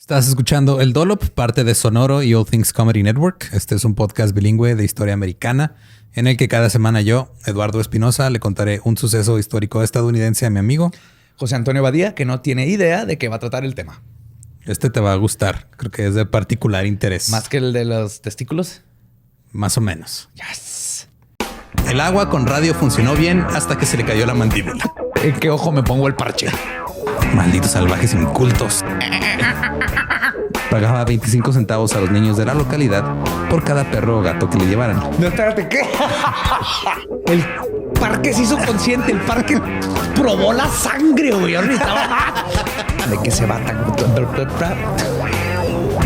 Estás escuchando El Dollop, parte de Sonoro y All Things Comedy Network. Este es un podcast bilingüe de historia americana en el que cada semana yo, Eduardo Espinosa, le contaré un suceso histórico estadounidense a mi amigo José Antonio Badía, que no tiene idea de qué va a tratar el tema. Este te va a gustar. Creo que es de particular interés. ¿Más que el de los testículos? Más o menos. Yes. El agua con radio funcionó bien hasta que se le cayó la mandíbula. ¿En qué ojo me pongo el parche? Malditos salvajes incultos. Pagaba 25 centavos a los niños de la localidad por cada perro o gato que le llevaran. No, espérate, ¿qué? El parque se hizo consciente. El parque probó la sangre, güey. Ahorita de que se va tan...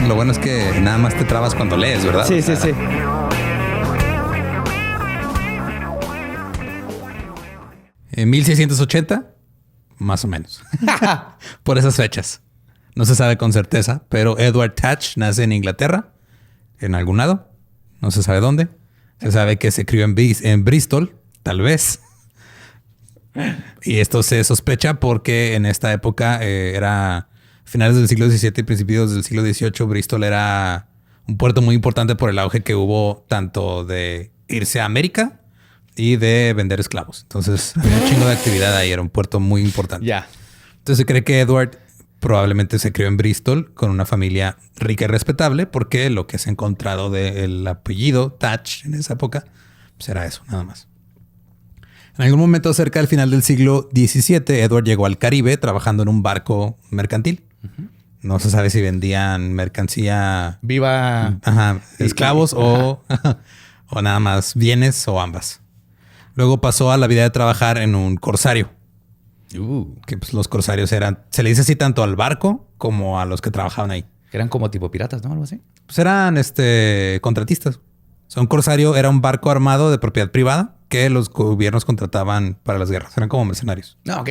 Lo bueno es que nada más te trabas cuando lees, ¿verdad? Sí. En 1680, más o menos. Por esas fechas. No se sabe con certeza, pero Edward Thatch nace en Inglaterra, en algún lado. No se sabe dónde. Se sabe que se crió en Bristol, tal vez. Y esto se sospecha porque en esta época era finales del siglo XVII y principios del siglo XVIII. Bristol era un puerto muy importante por el auge que hubo tanto de irse a América y de vender esclavos. Entonces, había un chingo de actividad ahí. Era un puerto muy importante. Ya. Entonces, se cree que Edward probablemente se crió en Bristol con una familia rica y respetable, porque lo que se ha encontrado del apellido Thatch en esa época, pues era eso, nada más. En algún momento cerca del final del siglo XVII, Edward llegó al Caribe trabajando en un barco mercantil. No se sabe si vendían mercancía... Viva... esclavos o nada más bienes o ambas. Luego pasó a la vida de trabajar en un corsario. Que pues, los corsarios eran... Se le dice así tanto al barco como a los que trabajaban ahí. Eran como tipo piratas, ¿no? Algo así. Pues eran contratistas. O sea, un corsario era un barco armado de propiedad privada que los gobiernos contrataban para las guerras. Eran como mercenarios. No, ok.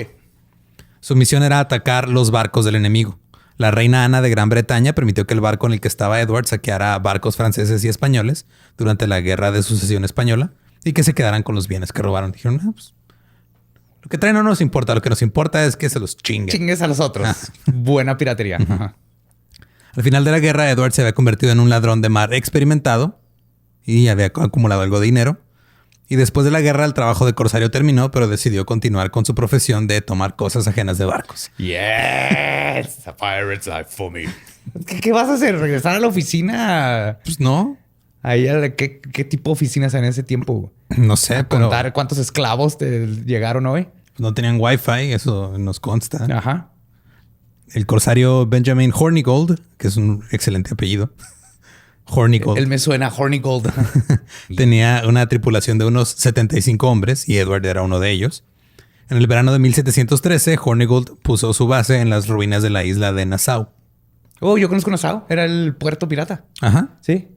Su misión era atacar los barcos del enemigo. La reina Ana de Gran Bretaña permitió que el barco en el que estaba Edward saqueara barcos franceses y españoles durante la Guerra de Sucesión Española y que se quedaran con los bienes que robaron. Dijeron, pues, lo que traen no nos importa. Lo que nos importa es que se los chinguen. Chingues a los otros. Buena piratería. Ajá. Al final de la guerra, Edward se había convertido en un ladrón de mar experimentado y había acumulado algo de dinero. Y después de la guerra, el trabajo de corsario terminó, pero decidió continuar con su profesión de tomar cosas ajenas de barcos. Yes, a pirate's life for me. ¿Qué vas a hacer? ¿Regresar a la oficina? Pues no. Ahí, ¿qué tipo de oficinas en ese tiempo? No sé, ¿A pero... contar cuántos esclavos te llegaron hoy? No tenían wifi, eso nos consta. Ajá. El corsario Benjamin Hornigold, que es un excelente apellido. Hornigold. Él me suena Hornigold. Tenía una tripulación de unos 75 hombres y Edward era uno de ellos. En el verano de 1713, Hornigold puso su base en las ruinas de la isla de Nassau. Oh, yo conozco Nassau. Era el puerto pirata. Ajá. Sí.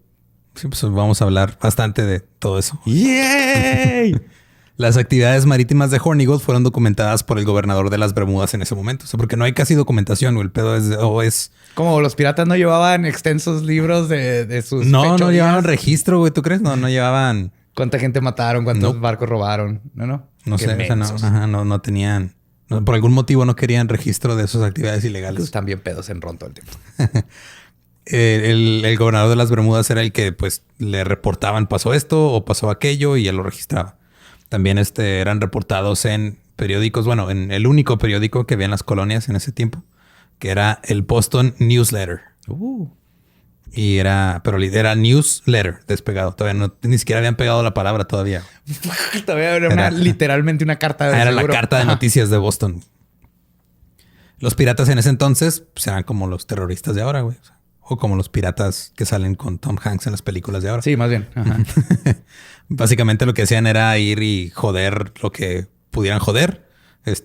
Sí, pues vamos a hablar bastante de todo eso. ¡Yay! Las actividades marítimas de Hornigold fueron documentadas por el gobernador de las Bermudas en ese momento. O sea, porque no hay casi documentación. El pedo es... Como los piratas no llevaban extensos libros de sus No fechorías. llevaban registro, güey. ¿Tú crees? No llevaban... ¿Cuánta gente mataron? ¿Cuántos barcos robaron? No sé. O sea, no tenían... por algún motivo no querían registro de sus actividades ilegales. Pues están bien pedos en ron todo el tiempo. El gobernador de las Bermudas era el que pues le reportaban pasó esto o pasó aquello y él lo registraba. También eran reportados en periódicos, bueno, en el único periódico que había en las colonias en ese tiempo, que era el Boston Newsletter. Y era newsletter despegado. Todavía ni siquiera habían pegado la palabra todavía. Todavía era literalmente una carta de Era seguro. la carta de noticias de Boston. Los piratas en ese entonces pues, eran como los terroristas de ahora, güey. O como los piratas que salen con Tom Hanks en las películas de ahora. Sí, más bien. Ajá. Básicamente lo que hacían era ir y joder lo que pudieran joder.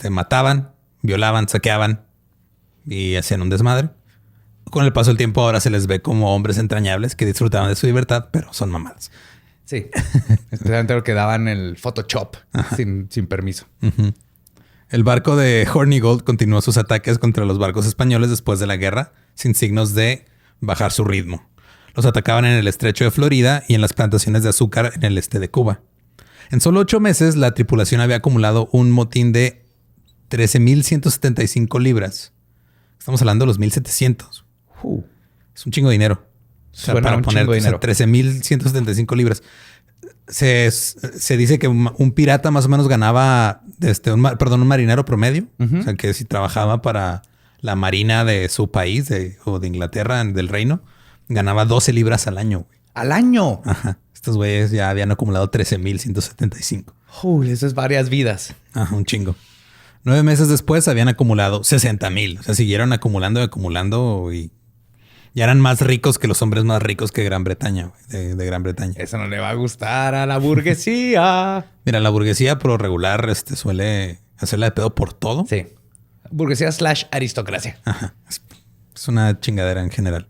Mataban, violaban, saqueaban y hacían un desmadre. Con el paso del tiempo ahora se les ve como hombres entrañables que disfrutaban de su libertad, pero son mamadas. Sí. Especialmente lo que daban el Photoshop sin permiso. El barco de Hornigold continuó sus ataques contra los barcos españoles después de la guerra sin signos de bajar su ritmo. Los atacaban en el estrecho de Florida y en las plantaciones de azúcar en el este de Cuba. En solo 8 meses, la tripulación había acumulado un motín de 13,175 libras. Estamos hablando de los 1700. Es un chingo de dinero. O sea, Suena para un poner chingo de dinero. 13,175 libras. Se dice que un pirata más o menos ganaba, un marinero promedio. O sea, que si trabajaba para la marina de su país o de Inglaterra, del reino, ganaba 12 libras al año. Güey. ¿Al año? Ajá. Estos güeyes ya habían acumulado 13,175. Eso es varias vidas. Ajá, un chingo. 9 meses después habían acumulado 60,000. O sea, siguieron acumulando y acumulando y ya eran más ricos que los hombres más ricos que Gran Bretaña, güey, de Gran Bretaña. Eso no le va a gustar a la burguesía. Mira, la burguesía por regular suele hacerla de pedo por todo. Sí. Burguesía / aristocracia. Ajá. Es una chingadera en general.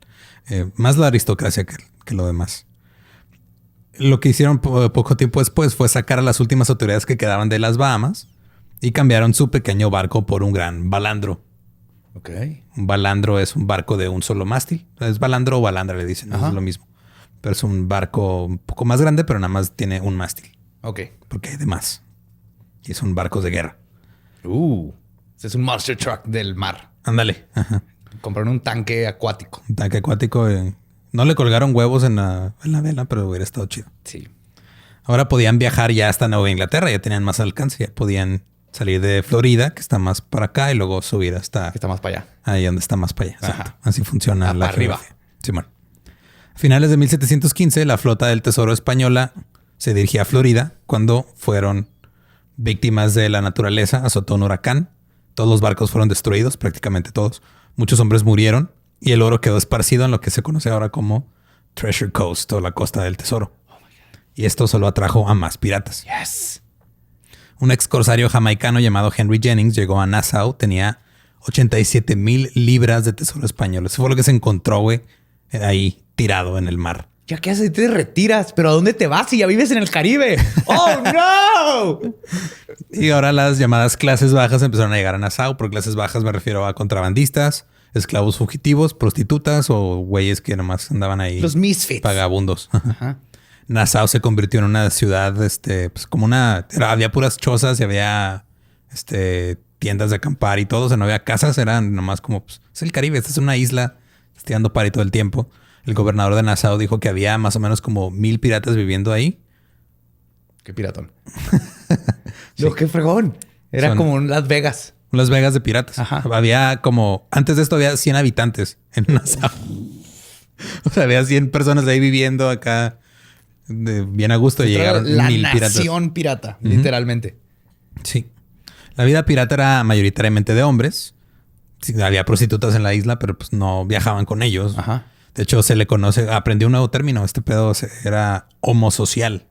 Más la aristocracia que lo demás. Lo que hicieron poco tiempo después fue sacar a las últimas autoridades que quedaban de las Bahamas y cambiaron su pequeño barco por un gran balandro. Ok. Un balandro es un barco de un solo mástil. Es balandro o balandra, le dicen. No es lo mismo. Pero es un barco un poco más grande, pero nada más tiene un mástil. Ok. Porque hay de más. Y son barcos de guerra. Ese es un monster truck del mar. Ándale. Ajá. Compraron un tanque acuático. Un tanque acuático. No le colgaron huevos en la vela, pero hubiera estado chido. Sí. Ahora podían viajar ya hasta Nueva Inglaterra. Ya tenían más alcance. Ya podían salir de Florida, que está más para acá, y luego subir hasta... Que está más para allá. Ahí donde está más para allá. Exacto. Así funciona la arriba. Simón. A finales de 1715, la flota del Tesoro española se dirigía a Florida cuando fueron víctimas de la naturaleza. Azotó un huracán. Todos los barcos fueron destruidos, prácticamente todos. Muchos hombres murieron y el oro quedó esparcido en lo que se conoce ahora como Treasure Coast o la costa del tesoro. Y esto solo atrajo a más piratas. Yes. Un ex corsario jamaicano llamado Henry Jennings llegó a Nassau. Tenía 87,000 libras de tesoro español. Eso fue lo que se encontró, güey, ahí tirado en el mar. ¿Ya qué haces? Te retiras. ¿Pero a dónde te vas si ya vives en el Caribe? ¡Oh, no! Y ahora las llamadas clases bajas empezaron a llegar a Nassau. Por clases bajas me refiero a contrabandistas, esclavos fugitivos, prostitutas o güeyes que nomás andaban ahí. Los misfits. Vagabundos. Ajá. Nassau se convirtió en una ciudad, pues como había puras chozas y había, tiendas de acampar y todo. O sea, no había casas, eran nomás como, pues, es el Caribe, esta es una isla, estoy dando party todo el tiempo. El gobernador de Nassau dijo que había más o menos como 1,000 piratas viviendo ahí. Qué piratón. No, qué fregón. Era como un Las Vegas. Las Vegas de piratas. Ajá. Había como, antes de esto había 100 habitantes en Nassau. O sea, había 100 personas ahí viviendo acá bien a gusto y llegaron 1,000 piratas. La nación pirata, literalmente. Sí. La vida pirata era mayoritariamente de hombres. Sí, había prostitutas en la isla, pero pues no viajaban con ellos. Ajá. De hecho, se le conoce, aprendí un nuevo término. Este pedo era homosocial.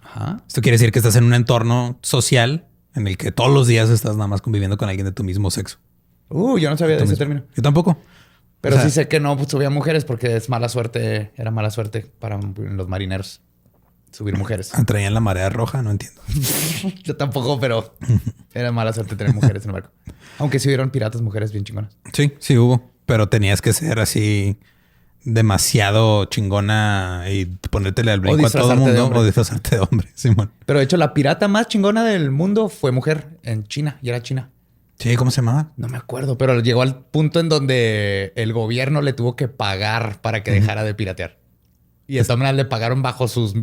Ajá. Esto quiere decir que estás en un entorno social en el que todos los días estás nada más conviviendo con alguien de tu mismo sexo. Yo no sabía de ese término. Yo tampoco. Pero sí sé que no subía mujeres porque es mala suerte. Era mala suerte para los marineros subir mujeres. Traían la marea roja, no entiendo. Yo tampoco, pero era mala suerte tener mujeres en el barco. Aunque sí hubieron piratas mujeres bien chingonas. Sí hubo. Pero tenías que ser así demasiado chingona y ponértele al brinco a todo el mundo o disfrazarte de hombre. Simón. Pero de hecho, la pirata más chingona del mundo fue mujer en China y era China. Sí, ¿cómo se llamaba? No me acuerdo, pero llegó al punto en donde el gobierno le tuvo que pagar para que dejara de piratear. Y esta manera le pagaron bajo sus...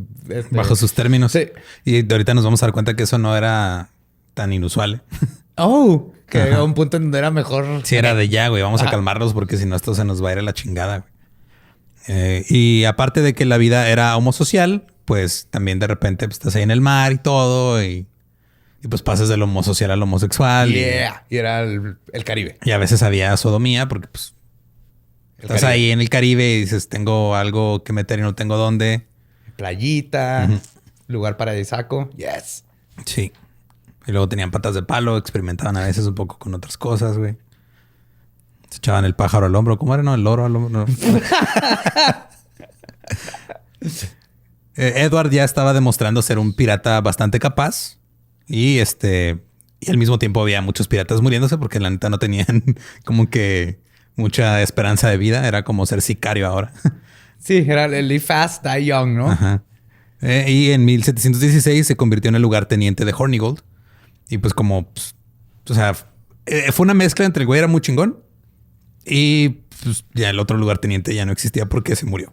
bajo sus términos. Sí. Y ahorita nos vamos a dar cuenta que eso no era tan inusual. Que llegó a un punto en donde era mejor... Sí, era de ya, güey. Vamos a calmarnos porque si no esto se nos va a ir a la chingada, güey. Y aparte de que la vida era homosocial, pues también de repente pues, estás ahí en el mar y todo y pues pasas del homosocial al homosexual. Y era el Caribe. Y a veces había sodomía porque pues estás Caribe. ahí en el Caribe y dices, tengo algo que meter y no tengo dónde. Playita, lugar paradisíaco. Yes. Sí. Y luego tenían patas de palo, experimentaban a veces un poco con otras cosas, güey. Se echaban el pájaro al hombro. ¿Cómo era? No, el loro al hombro. No. Edward ya estaba demostrando ser un pirata bastante capaz. Y al mismo tiempo había muchos piratas muriéndose porque la neta no tenían como que mucha esperanza de vida. Era como ser sicario ahora. Sí, era el Live Fast, Die Young, ¿no? Ajá. Y en 1716 se convirtió en el lugarteniente de Hornigold. Y pues como... Pues, o sea, fue una mezcla entre el güey era muy chingón y pues, ya el otro lugarteniente ya no existía porque se murió.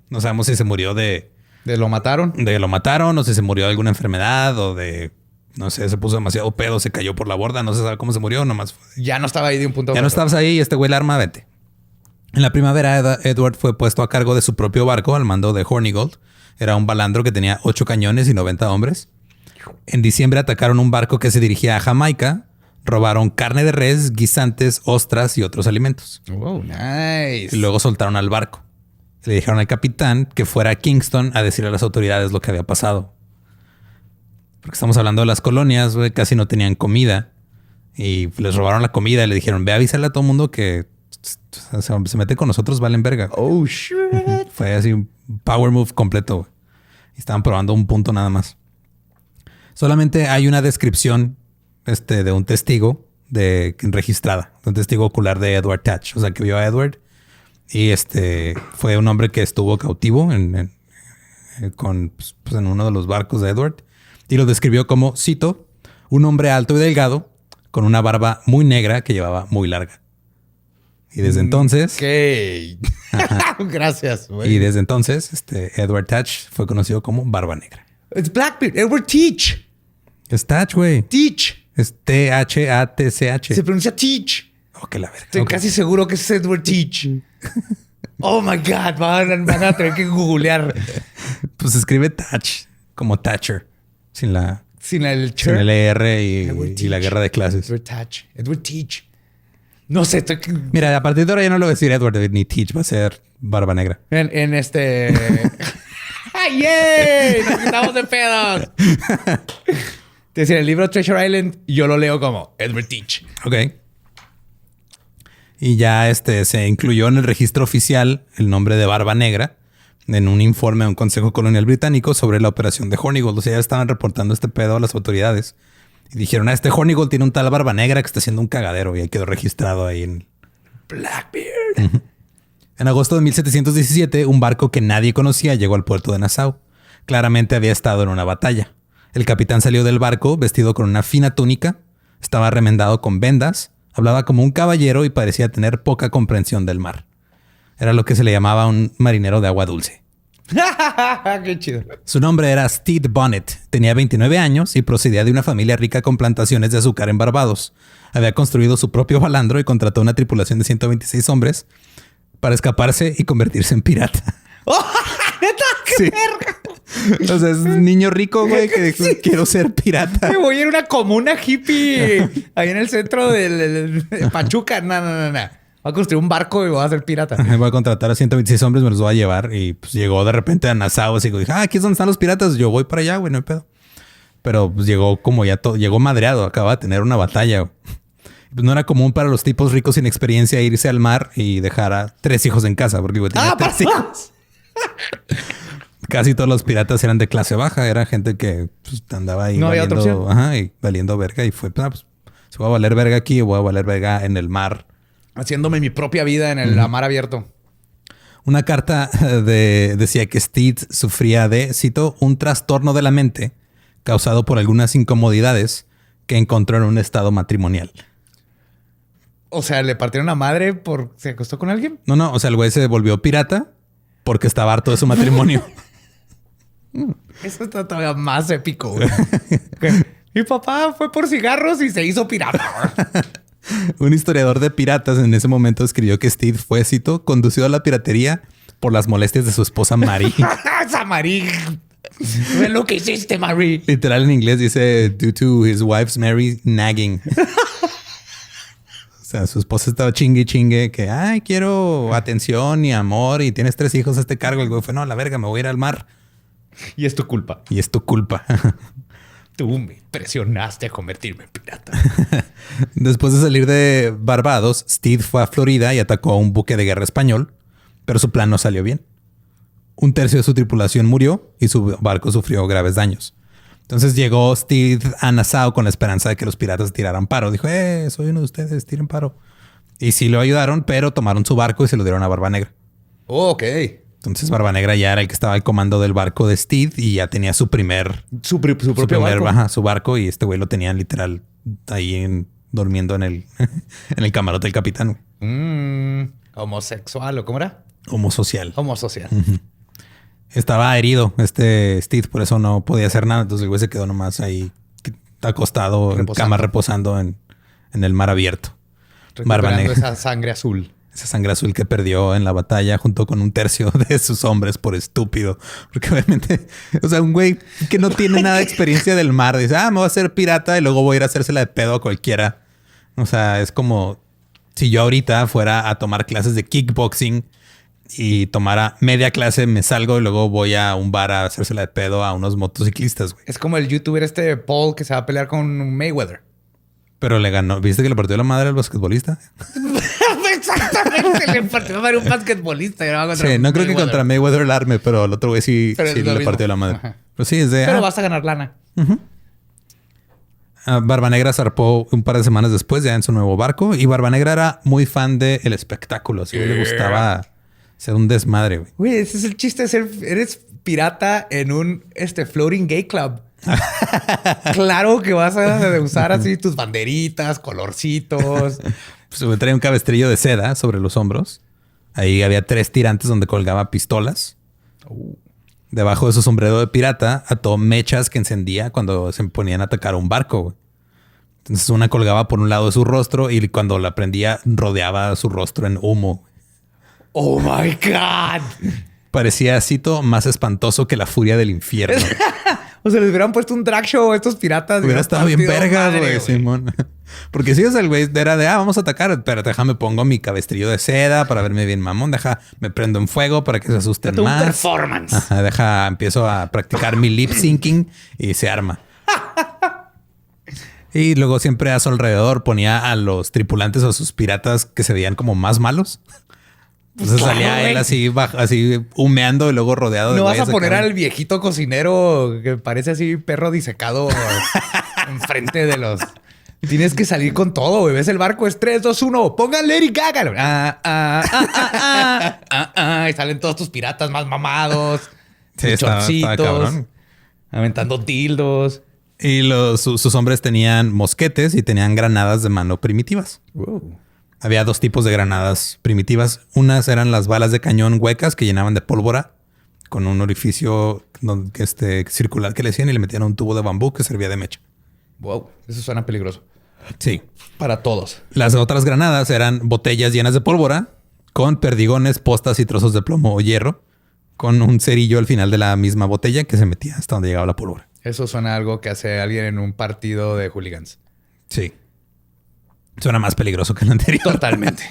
No sabemos si se murió ¿De lo mataron? de lo mataron o si se murió de alguna enfermedad o de, no sé, se puso demasiado pedo, se cayó por la borda. No se sabe cómo se murió, nomás fue. Ya no estaba ahí de un punto a Ya otro. no estabas ahí y este güey la arma, vete. En la primavera, Edward fue puesto a cargo de su propio barco al mando de Hornigold. Era un balandro que tenía 8 cañones y 90 hombres. En diciembre atacaron un barco que se dirigía a Jamaica. Robaron carne de res, guisantes, ostras y otros alimentos. Wow, nice. Y luego soltaron al barco. Le dijeron al capitán que fuera a Kingston a decirle a las autoridades lo que había pasado. Porque estamos hablando de las colonias, güey, casi no tenían comida. Y les robaron la comida y le dijeron, ve a avisarle a todo el mundo que se mete con nosotros, valen verga. Oh, shit. Fue así un power move completo, güey. Y estaban probando un punto nada más. Solamente hay una descripción de un testigo registrada, de un testigo ocular de Edward Thatch. O sea, que vio a Edward y fue un hombre que estuvo cautivo en uno de los barcos de Edward y lo describió como, cito, un hombre alto y delgado con una barba muy negra que llevaba muy larga. Y desde entonces... Ok. Gracias, güey. Y desde entonces, Edward Thatch fue conocido como Barba Negra. Es Blackbeard. Edward Teach. Es Thatch, güey. Teach. Es T-H-A-T-C-H. Se pronuncia Teach. Oh, que la verga. Estoy Ok. casi seguro que es Edward Teach. Oh my God. Van a tener que googlear. Pues se escribe Thatch, como Thatcher. Sin Sin sin el ER Edward y la Teach. guerra de clases. Edward Thatch. Edward Teach. No sé, estoy... Mira, a partir de ahora ya no le voy a decir Edward ni Teach, va a ser Barba Negra. En ¡Yay! Nos quitamos de pedos. Es decir, el libro Treasure Island, yo lo leo como Edward Teach. Ok. Y ya se incluyó en el registro oficial el nombre de Barba Negra en un informe de un consejo colonial británico sobre la operación de Hornigold. O sea, ya estaban reportando este pedo a las autoridades. Y dijeron, este Hornigold tiene un tal Barba Negra que está haciendo un cagadero. Y ahí quedó registrado ahí en... Blackbeard. En agosto de 1717, un barco que nadie conocía llegó al puerto de Nassau. Claramente había estado en una batalla. El capitán salió del barco vestido con una fina túnica, estaba remendado con vendas, hablaba como un caballero y parecía tener poca comprensión del mar. Era lo que se le llamaba un marinero de agua dulce. Qué chido. Su nombre era Stede Bonnet. Tenía 29 años y procedía de una familia rica con plantaciones de azúcar en Barbados. Había construido su propio balandro y contrató una tripulación de 126 hombres para escaparse y convertirse en pirata. ¡Oh! ¡Neta! ¡Qué Sí. verga! O sea, es un niño rico, güey, que dijo, quiero ser pirata. Me voy a ir a una comuna hippie ahí en el centro de Pachuca. No. Voy a construir un barco y voy a ser pirata. Voy a contratar a 126 hombres, me los voy a llevar. Y pues llegó de repente a Nassau. Así que dije, aquí es donde están los piratas. Yo voy para allá, güey, no hay pedo. Pero pues llegó como ya todo, llegó madreado. Acaba de tener una batalla, güey. Pues no era común para los tipos ricos sin experiencia irse al mar y dejar a 3 hijos en casa. Porque güey, tenía 3 hijos. Casi todos los piratas eran de clase baja. Era gente que pues, andaba ahí No había otra valiendo, opción. y valiendo verga. Y fue, pues, se va a valer verga aquí o voy a valer verga en el mar. Haciéndome mi propia vida en el mar abierto. Una carta decía que Stede sufría de, cito, un trastorno de la mente causado por algunas incomodidades que encontró en un estado matrimonial. O sea, ¿le partieron la madre por se acostó con alguien? No. O sea, el güey se volvió pirata porque estaba harto de su matrimonio. Eso está todavía más épico, güey. Mi papá fue por cigarros y se hizo pirata. Un historiador de piratas en ese momento escribió que Stede fue, cito, conducido a la piratería por las molestias de su esposa Marie. Esa Marie. Ve lo que hiciste, Marie. Literal en inglés dice due to his wife's Mary nagging. O sea, su esposa estaba chingue que, ay, quiero atención y amor y tienes 3 hijos a este cargo. El güey fue, no, la verga, me voy a ir al mar. Y es tu culpa. Y es tu culpa. Tú me presionaste a convertirme en pirata. Después de salir de Barbados, Stede fue a Florida y atacó a un buque de guerra español, pero su plan no salió bien. 1/3 de su tripulación murió y su barco sufrió graves daños. Entonces llegó Stede a Nassau con la esperanza de que los piratas tiraran paro. Dijo, soy uno de ustedes, tiren paro. Y sí lo ayudaron, pero tomaron su barco y se lo dieron a Barba Negra. Oh, ok. Entonces Barba Negra ya era el que estaba al comando del barco de Stede y ya tenía su primer Su propio barco. ajá, su barco, y este güey lo tenían literal ahí durmiendo en el en el camarote del capitán. Homosexual, ¿o cómo era? Homosocial. Homosocial. Estaba herido Steve, por eso no podía hacer nada. Entonces el güey se quedó nomás ahí acostado en cama reposando en el mar abierto. Barba Negra. Esa sangre azul. Esa sangre azul que perdió en la batalla junto con un tercio de sus hombres por estúpido. Porque obviamente, o sea, un güey que no tiene nada de experiencia del mar dice, me voy a hacer pirata y luego voy a ir a hacérsela de pedo a cualquiera. O sea, es como si yo ahorita fuera a tomar clases de kickboxing y tomara media clase, me salgo y luego voy a un bar a hacérsela de pedo a unos motociclistas, güey. Es como el youtuber Paul que se va a pelear con Mayweather. Pero le ganó. ¿Viste que le partió la madre al basquetbolista? Exactamente, le partió la madre a un basquetbolista. Sí, no creo que contra Mayweather el arme, pero el otro güey sí le partió la madre. Ajá. Pero sí, es de... Pero vas a ganar lana. Barba Negra zarpó un par de semanas después ya en su nuevo barco. Y Barba Negra era muy fan del espectáculo. Así le gustaba ser un desmadre, güey. Güey, ese es el chiste de ser... Eres pirata en un floating gay club. Claro que vas a usar así tus banderitas, colorcitos. Pues me traía un cabestrillo de seda sobre los hombros. Ahí había 3 tirantes donde colgaba pistolas. Debajo de su sombrero de pirata ató mechas que encendía cuando se ponían a atacar a un barco, güey. Entonces una colgaba por un lado de su rostro y cuando la prendía rodeaba su rostro en humo. Oh my God. Parecía, cito, más espantoso que la furia del infierno. O sea, les hubieran puesto un drag show a estos piratas. Hubiera estado bien vergas, güey, Simón. Porque si es el güey, era de, vamos a atacar. Espérate, déjame pongo mi cabestrillo de seda para verme bien mamón. Me prendo en fuego para que se asusten más. Un performance. Empiezo a practicar mi lip syncing y se arma. Y luego siempre a su alrededor ponía a los tripulantes o a sus piratas que se veían como más malos. Entonces salía él así humeando y luego rodeado de no vas a güeyes poner acá. al viejito cocinero que parece así perro disecado enfrente de los... Tienes que salir con todo, güey. Ves el barco, es 3, 2, 1. Pongan Lady Gaga. Y salen todos tus piratas más mamados. Sí, estaba cabrón. Aventando dildos. Y sus hombres tenían mosquetes y tenían granadas de mano primitivas. Wow. Había 2 tipos de granadas primitivas. Unas eran las balas de cañón huecas que llenaban de pólvora con un orificio circular que le hacían y le metían un tubo de bambú que servía de mecha. Wow, eso suena peligroso. Sí. Para todos. Las otras granadas eran botellas llenas de pólvora con perdigones, postas y trozos de plomo o hierro con un cerillo al final de la misma botella que se metía hasta donde llegaba la pólvora. Eso suena a algo que hace alguien en un partido de hooligans. Sí. Suena más peligroso que el anterior. Totalmente.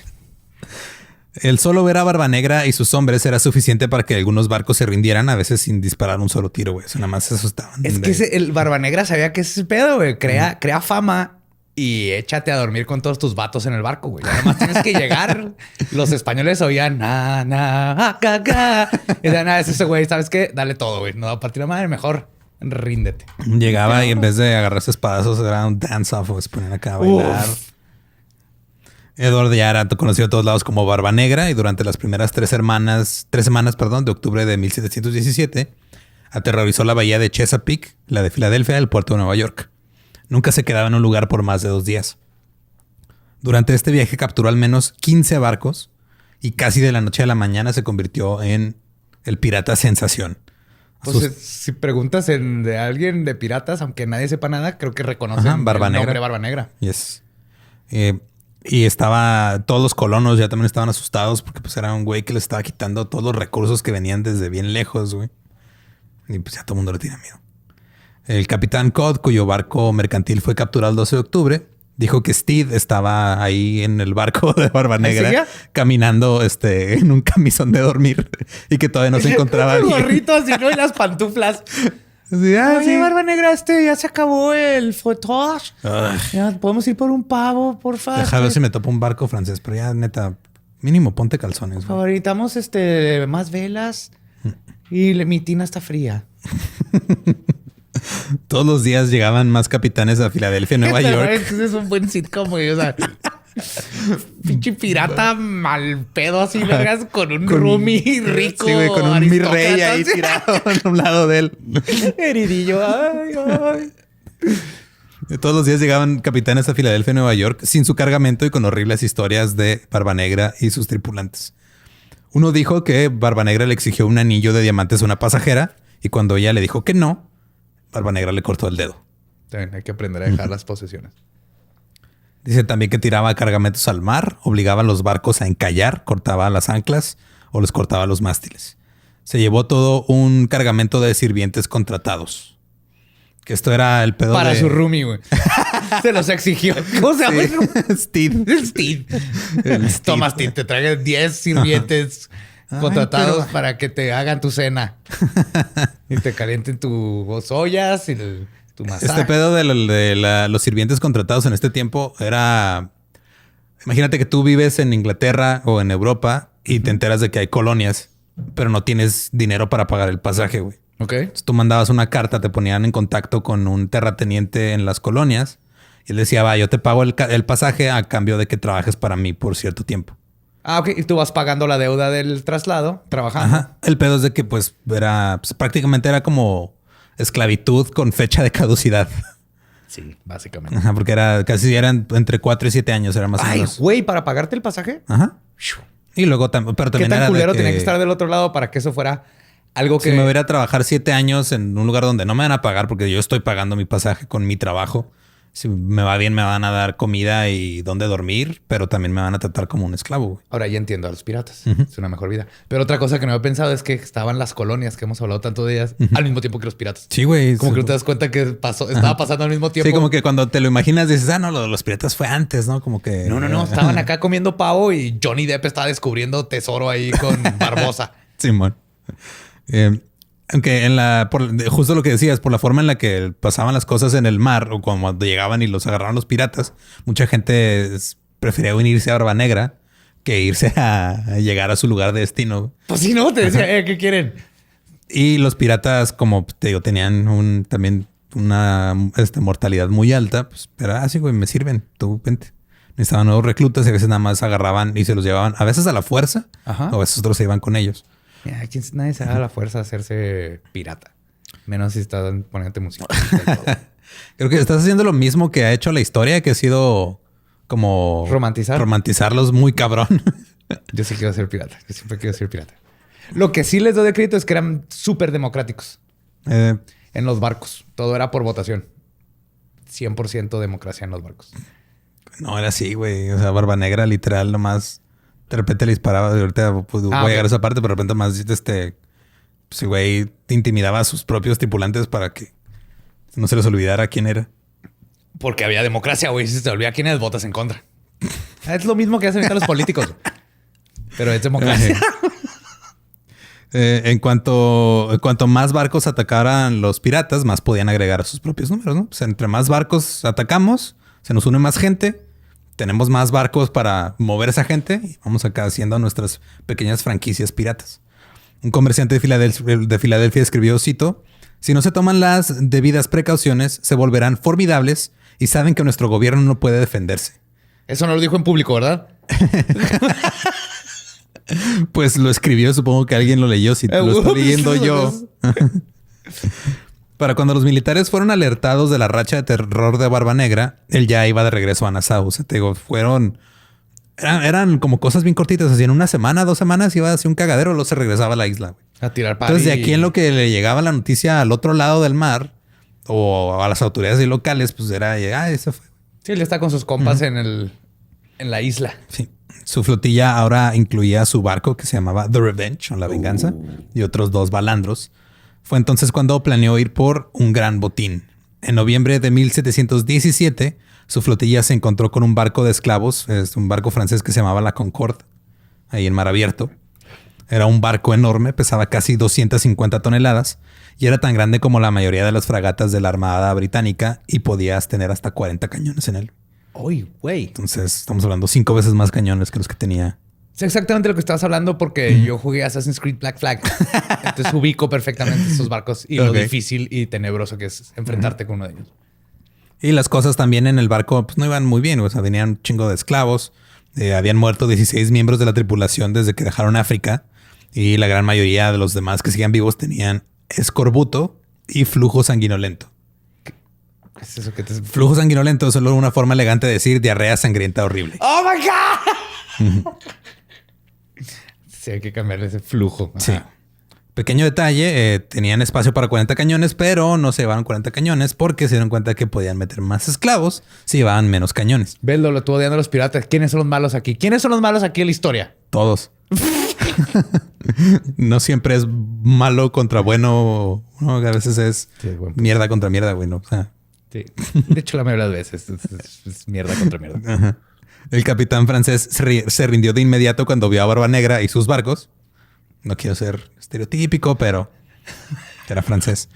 El solo ver a Barba Negra y sus hombres era suficiente para que algunos barcos se rindieran, a veces sin disparar un solo tiro, güey. Eso nada más se asustaban. Es que el Barba Negra sabía que ese es el pedo, güey. Crea fama y échate a dormir con todos tus vatos en el barco, güey. Ya nomás tienes que llegar. Los españoles oían y decían, es ese güey, ¿sabes qué? Dale todo, güey. No va a partir la madre, mejor ríndete. Llegaba y en vez de agarrarse espadazos era un dance-off, o se ponían acá a bailar. Edward ya era conocido a todos lados como Barba Negra y durante las primeras 3 semanas de octubre de 1717 aterrorizó la bahía de Chesapeake, la de Filadelfia y el puerto de Nueva York. Nunca se quedaba en un lugar por más de 2 días. Durante este viaje capturó al menos 15 barcos y casi de la noche a la mañana se convirtió en el pirata sensación. Entonces, si preguntas de alguien de piratas, aunque nadie sepa nada, creo que reconocen el nombre Barba Negra. Yes. Y todos los colonos ya también estaban asustados porque pues era un güey que les estaba quitando todos los recursos que venían desde bien lejos, güey. Y pues ya todo el mundo le tiene miedo. El capitán Codd, cuyo barco mercantil fue capturado el 12 de octubre, dijo que Steve estaba ahí en el barco de Barba Negra caminando en un camisón de dormir y que todavía no se encontraba el bien. gorrito así, ¿no? Y las pantuflas. Sí, Oye, Barba Negra, ya se acabó el footage. Ya podemos ir por un pavo, por favor. Déjame ver si me topo un barco francés, pero ya neta, mínimo ponte calzones. Necesitamos más velas y mi tina está fría. Todos los días llegaban más capitanes a Filadelfia, Nueva York. Es un buen sitcom, güey. O sea, pinche pirata mal pedo así, vergas, con un roomie rico. Sí, güey, con un mi rey ahí tirado a un lado de él. Heridillo. Ay. Todos los días llegaban capitanes a Filadelfia y Nueva York sin su cargamento y con horribles historias de Barba Negra y sus tripulantes. Uno dijo que Barba Negra le exigió un anillo de diamantes a una pasajera y cuando ella le dijo que no, Barba Negra le cortó el dedo. También hay que aprender a dejar las posesiones. Dice también que tiraba cargamentos al mar, obligaba a los barcos a encallar, cortaba las anclas o les cortaba los mástiles. Se llevó todo un cargamento de sirvientes contratados. Que esto era el pedo para su roomie, güey. Se los exigió. ¿Cómo se llama? Steve. Steve. Toma, Steve, te traje 10 sirvientes contratados para que te hagan tu cena. Y te calienten tus ollas y tu masaje. Este pedo de los sirvientes contratados en este tiempo era... Imagínate que tú vives en Inglaterra o en Europa y te enteras de que hay colonias, pero no tienes dinero para pagar el pasaje, güey. Ok. Entonces, tú mandabas una carta, te ponían en contacto con un terrateniente en las colonias y él decía, va, yo te pago el pasaje a cambio de que trabajes para mí por cierto tiempo. Ah, ok. Y tú vas pagando la deuda del traslado, trabajando. Ajá. El pedo es de que pues prácticamente era como esclavitud con fecha de caducidad. Sí, básicamente. Ajá, porque eran entre 4 y 7 años, era más o menos. Ay, güey, ¿para pagarte el pasaje? Ajá. Y luego pero ¿Qué también tan era culero de tenía que estar del otro lado para que eso fuera algo que... Si me voy a ir a trabajar 7 años en un lugar donde no me van a pagar porque yo estoy pagando mi pasaje con mi trabajo. Si me va bien, me van a dar comida y dónde dormir, pero también me van a tratar como un esclavo, güey. Ahora ya entiendo a los piratas. Es una mejor vida. Pero otra cosa que no había pensado es que estaban las colonias que hemos hablado tanto de ellas al mismo tiempo que los piratas. Sí, güey. Como que no te das cuenta que estaba pasando al mismo tiempo. Sí, como que cuando te lo imaginas dices, no, lo de los piratas fue antes, ¿no? Como que... No. Estaban acá comiendo pavo y Johnny Depp estaba descubriendo tesoro ahí con Barbosa. Simón. Aunque justo lo que decías, por la forma en la que pasaban las cosas en el mar o cuando llegaban y los agarraban los piratas, mucha gente prefería unirse a Barba Negra que irse a llegar a su lugar de destino. Pues sí, ¿no? Te decía, ¿qué quieren? Y los piratas, como te digo, tenían también una mortalidad muy alta. Pues, pero así, güey, me sirven. Tú vente. Necesitaban nuevos reclutas y a veces nada más agarraban y se los llevaban a veces a la fuerza. Ajá. O a veces otros se iban con ellos. Nadie se da la fuerza a hacerse pirata. Menos si estás poniéndote música. Creo que estás haciendo lo mismo que ha hecho la historia, que ha sido como... Romantizarlos muy cabrón. Yo sí quiero ser pirata. Yo siempre quiero ser pirata. Lo que sí les doy de crédito es que eran súper democráticos. En los barcos. Todo era por votación. 100% democracia en los barcos. No, era así, güey. O sea, Barba Negra literal nomás... De repente le disparaba. Ahorita pues, voy a llegar a esa parte, pero de repente más pues, güey, te intimidaba a sus propios tripulantes para que no se les olvidara quién era. Porque había democracia, güey. Si se te olvida quién es, votas en contra. Es lo mismo que hacen ahorita los políticos. Pero es democracia. En cuanto más barcos atacaran los piratas, más podían agregar a sus propios números, ¿no? Pues entre más barcos atacamos, se nos une más gente. Tenemos más barcos para mover a esa gente y vamos acá haciendo nuestras pequeñas franquicias piratas. Un comerciante de Filadelfia escribió, cito, si no se toman las debidas precauciones, se volverán formidables y saben que nuestro gobierno no puede defenderse. Eso no lo dijo en público, ¿verdad? Pues lo escribió, supongo que alguien lo leyó, si lo estoy leyendo yo. Para cuando los militares fueron alertados de la racha de terror de Barba Negra, él ya iba de regreso a Nassau. O sea, te digo, eran como cosas bien cortitas. Así en una semana, 2 semanas iba hacia un cagadero, luego se regresaba a la isla. Güey. A tirar pari. Entonces, de aquí en lo que le llegaba la noticia al otro lado del mar o a las autoridades locales, pues era, eso fue. Sí, él está con sus compas en la isla. Sí. Su flotilla ahora incluía su barco que se llamaba The Revenge o La Venganza y otros 2 balandros. Fue entonces cuando planeó ir por un gran botín. En noviembre de 1717, su flotilla se encontró con un barco de esclavos, un barco francés que se llamaba la Concorde, ahí en mar abierto. Era un barco enorme, pesaba casi 250 toneladas y era tan grande como la mayoría de las fragatas de la Armada Británica y podías tener hasta 40 cañones en él. ¡Uy, güey! Entonces estamos hablando 5 veces más cañones que los que tenía. Es exactamente lo que estabas hablando porque yo jugué Assassin's Creed Black Flag. Entonces ubico perfectamente esos barcos y lo difícil y tenebroso que es enfrentarte con uno de ellos. Y las cosas también en el barco pues no iban muy bien. O sea, venían un chingo de esclavos. Habían muerto 16 miembros de la tripulación desde que dejaron África. Y la gran mayoría de los demás que seguían vivos tenían escorbuto y flujo sanguinolento. ¿Qué es eso que te... Flujo sanguinolento es solo una forma elegante de decir diarrea sangrienta horrible. ¡Oh, my God! Sí, hay que cambiarle ese flujo. Sí. Pequeño detalle, tenían espacio para 40 cañones, pero no se llevaron 40 cañones porque se dieron cuenta que podían meter más esclavos si llevaban menos cañones. Veslo, lo estuvo odiando a los piratas. ¿Quiénes son los malos aquí? ¿Quiénes son los malos aquí en la historia? Todos. No siempre es malo contra bueno. No, a veces es mierda contra mierda, güey. ¿No? O sea. Sí. De hecho, la mayoría de las veces es mierda contra mierda. Ajá. El capitán francés se rindió de inmediato cuando vio a Barba Negra y sus barcos. No quiero ser estereotípico, pero era francés.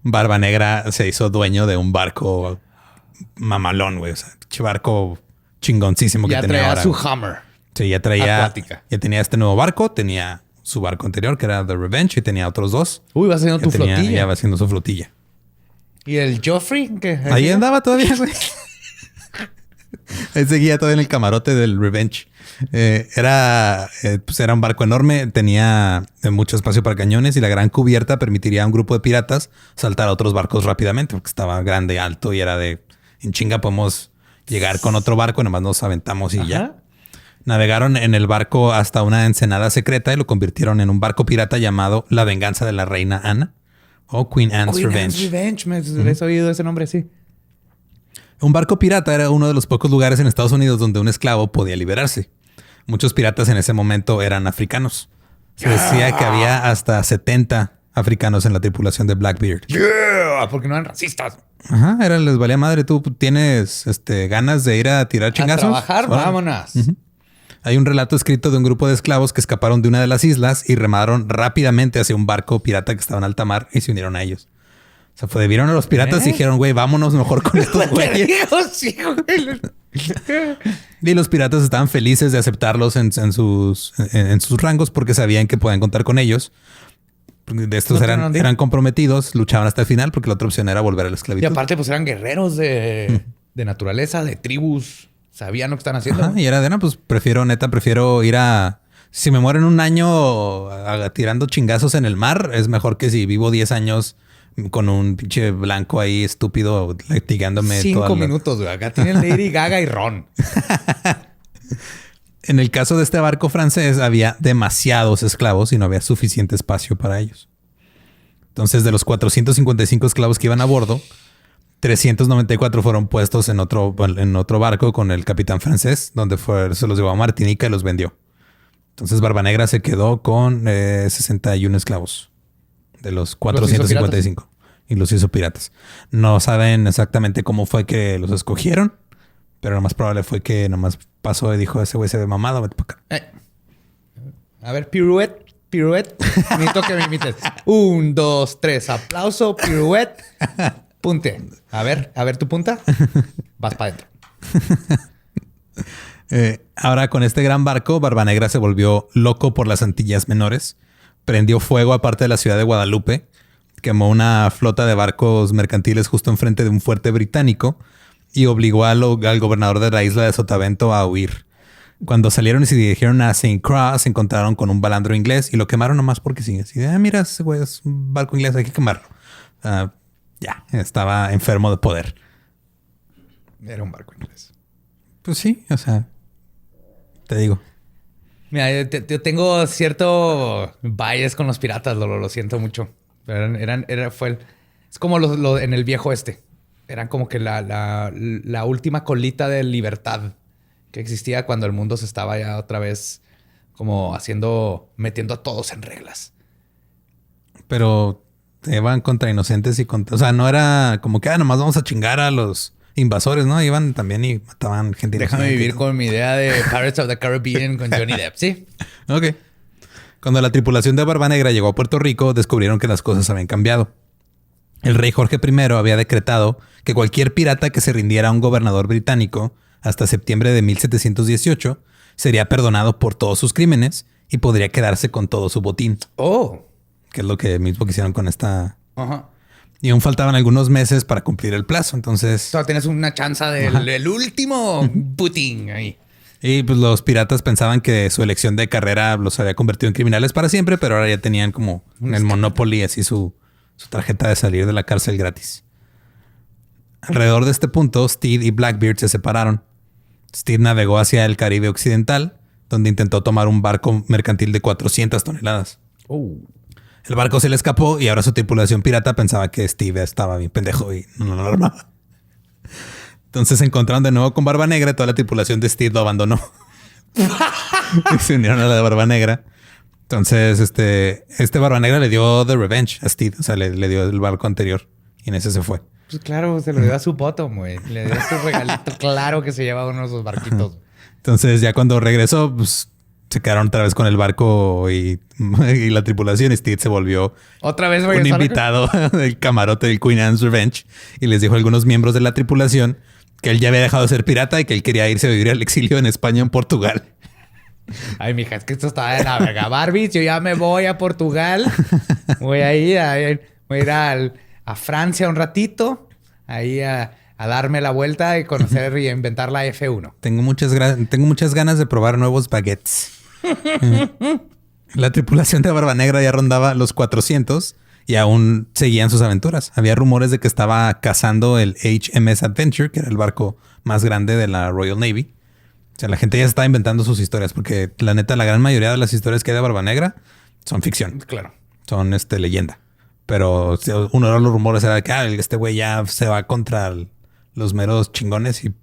Barba Negra se hizo dueño de un barco mamalón, güey. O sea, barco chingoncísimo que tenía ahora. Ya traía su Hummer. Sí, ya traía... Acuática. Ya tenía este nuevo barco. Tenía su barco anterior, que era The Revenge, y tenía otros dos. Uy, va haciendo tu flotilla. Ya va haciendo su flotilla. ¿Y el Joffrey? ¿Qué? Ahí andaba todavía, güey. Él seguía todavía en el camarote del Revenge. Era un barco enorme, tenía mucho espacio para cañones y la gran cubierta permitiría a un grupo de piratas saltar a otros barcos rápidamente porque estaba grande, alto y era de en chinga podemos llegar con otro barco, nomás nos aventamos y ya. Navegaron en el barco hasta una ensenada secreta y lo convirtieron en un barco pirata llamado La Venganza de la Reina Ana o Queen Anne's Revenge. Me has oído ese nombre, sí. Un barco pirata era uno de los pocos lugares en Estados Unidos donde un esclavo podía liberarse. Muchos piratas en ese momento eran africanos. Se decía que había hasta 70 africanos en la tripulación de Blackbeard. Yeah, porque no eran racistas. Ajá, les valía madre. Tú tienes ganas de ir a tirar chingazos. A trabajar, vámonos. Hay un relato escrito de un grupo de esclavos que escaparon de una de las islas y remaron rápidamente hacia un barco pirata que estaba en alta mar y se unieron a ellos. O sea, vieron a los piratas y dijeron, güey, vámonos mejor con estos güeyes. Y los piratas estaban felices de aceptarlos en sus rangos porque sabían que podían contar con ellos. De estos eran comprometidos, luchaban hasta el final porque la otra opción era volver a la esclavitud. Y aparte, pues eran guerreros de naturaleza, de tribus. Sabían lo que están haciendo. Ajá, y era de, pues prefiero ir a... Si me muero en un año tirando chingazos en el mar, es mejor que si vivo 10 años... con un pinche blanco ahí estúpido latigándome 5 minutos, güey. Acá tienen Lady Gaga y Ron. En el caso de este barco francés había demasiados esclavos y no había suficiente espacio para ellos. Entonces, de los 455 esclavos que iban a bordo, 394 fueron puestos en otro barco con el capitán francés, donde se los llevó a Martinica y los vendió. Entonces, Barba Negra se quedó con 61 esclavos. De los 455. Y los hizo piratas. No saben exactamente cómo fue que los escogieron. Pero lo más probable fue que nomás pasó y dijo, ese güey se ve mamado, vete para acá. A ver, pirouette. Necesito que me imites. 1, 2, 3. Aplauso, pirouette. Punte. A ver tu punta. Vas para adentro. Ahora con este gran barco, Barba Negra se volvió loco por las Antillas Menores. Prendió fuego a parte de la ciudad de Guadalupe, quemó una flota de barcos mercantiles justo enfrente de un fuerte británico y obligó al gobernador de la isla de Sotavento a huir. Cuando salieron y se dirigieron a St. Croix, se encontraron con un balandro inglés y lo quemaron nomás porque sí. Así de, mira, ese güey es un barco inglés, hay que quemarlo. Ya, estaba enfermo de poder. Era un barco inglés. Pues sí, o sea, te digo. Mira, yo tengo cierto bias con los piratas, lo siento mucho. Pero es como en el viejo oeste. Eran como que la última colita de libertad que existía cuando el mundo se estaba ya otra vez como metiendo a todos en reglas. Pero te iban contra inocentes y contra... O sea, no era como que nomás vamos a chingar a los invasores, ¿no? Iban también y mataban gente. Déjame vivir con mi idea de Pirates of the Caribbean con Johnny Depp, ¿sí? Ok. Cuando la tripulación de Barba Negra llegó a Puerto Rico, descubrieron que las cosas habían cambiado. El rey Jorge I había decretado que cualquier pirata que se rindiera a un gobernador británico hasta septiembre de 1718 sería perdonado por todos sus crímenes y podría quedarse con todo su botín. Oh. Que es lo que mismo que hicieron con esta... Ajá. Y aún faltaban algunos meses para cumplir el plazo, entonces... Solo tienes una chance del último Putin ahí. Y pues los piratas pensaban que su elección de carrera los había convertido en criminales para siempre, pero ahora ya tenían como en el Monopoly así su su tarjeta de salir de la cárcel gratis. Alrededor de este punto, Steed y Blackbeard se separaron. Steed navegó hacia el Caribe occidental, donde intentó tomar un barco mercantil de 400 toneladas. El barco se le escapó y ahora su tripulación pirata pensaba que Steve estaba bien pendejo y no lo armaba. Entonces se encontraron de nuevo con Barba Negra y toda la tripulación de Steve lo abandonó. Y se unieron a la de Barba Negra. Entonces este Barba Negra le dio The Revenge a Steve. O sea, le dio el barco anterior y en ese se fue. Pues claro, se lo dio a su bottom, güey. Le dio su regalito. Claro que se lleva uno de esos barquitos. Entonces ya cuando regresó, pues se quedaron otra vez con el barco y la tripulación. Y Steve se volvió otra vez un invitado del camarote del Queen Anne's Revenge y les dijo a algunos miembros de la tripulación que él ya había dejado de ser pirata y que él quería irse a vivir al exilio en España o en Portugal. Ay, mija, es que esto está de la verga. Barbie, yo ya me voy a Portugal. Voy a ir a Francia un ratito. Ahí a darme la vuelta y conocer y inventar la F1. Tengo muchas ganas de probar nuevos baguettes. La tripulación de Barba Negra ya rondaba los 400 y aún seguían sus aventuras. Había rumores de que estaba cazando el HMS Adventure, que era el barco más grande de la Royal Navy. O sea, la gente ya estaba inventando sus historias porque la neta, la gran mayoría de las historias que hay de Barba Negra son ficción. Claro. Son leyenda. Pero uno de los rumores era que este güey ya se va contra los meros chingones y...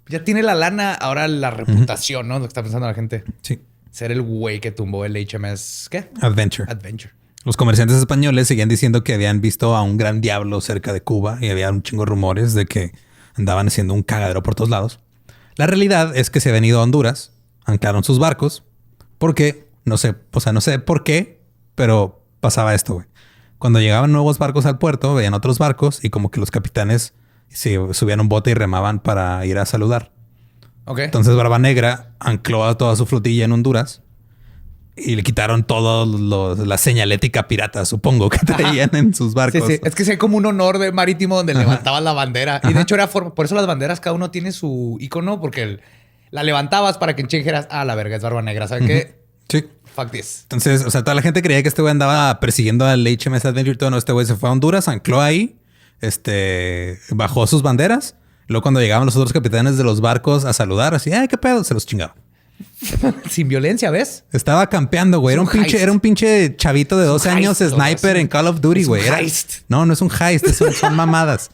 Ya tiene la lana, ahora la reputación, ¿no? Lo que está pensando la gente. Sí. Ser el güey que tumbó el HMS... ¿Qué? Adventure. Los comerciantes españoles seguían diciendo que habían visto a un gran diablo cerca de Cuba y había un chingo de rumores de que andaban haciendo un cagadero por todos lados. La realidad es que se habían ido a Honduras, anclaron sus barcos, porque no sé por qué, pero pasaba esto, güey. Cuando llegaban nuevos barcos al puerto, veían otros barcos y como que los capitanes se subían a un bote y remaban para ir a saludar. Okay. Entonces Barba Negra ancló a toda su flotilla en Honduras y le quitaron la señalética pirata, supongo, que traían en sus barcos. Sí. Es que sí hay como un honor marítimo donde levantabas la bandera. Y de hecho era por eso las banderas, cada uno tiene su icono, porque la levantabas para que en Chile dijeras, la verga, es Barba Negra. ¿Saben qué? Sí. Fuck this. Entonces, o sea, toda la gente creía que este güey andaba persiguiendo al HMS Adventure. Todo, no, este güey se fue a Honduras, ancló ahí, bajó sus banderas. Luego cuando llegaban los otros capitanes de los barcos a saludar, así, ¿qué pedo? Se los chingaba. Sin violencia, ¿ves? Estaba campeando, güey. Era un pinche chavito de 12 años, sniper en Call of Duty, güey. No es un heist, son mamadas.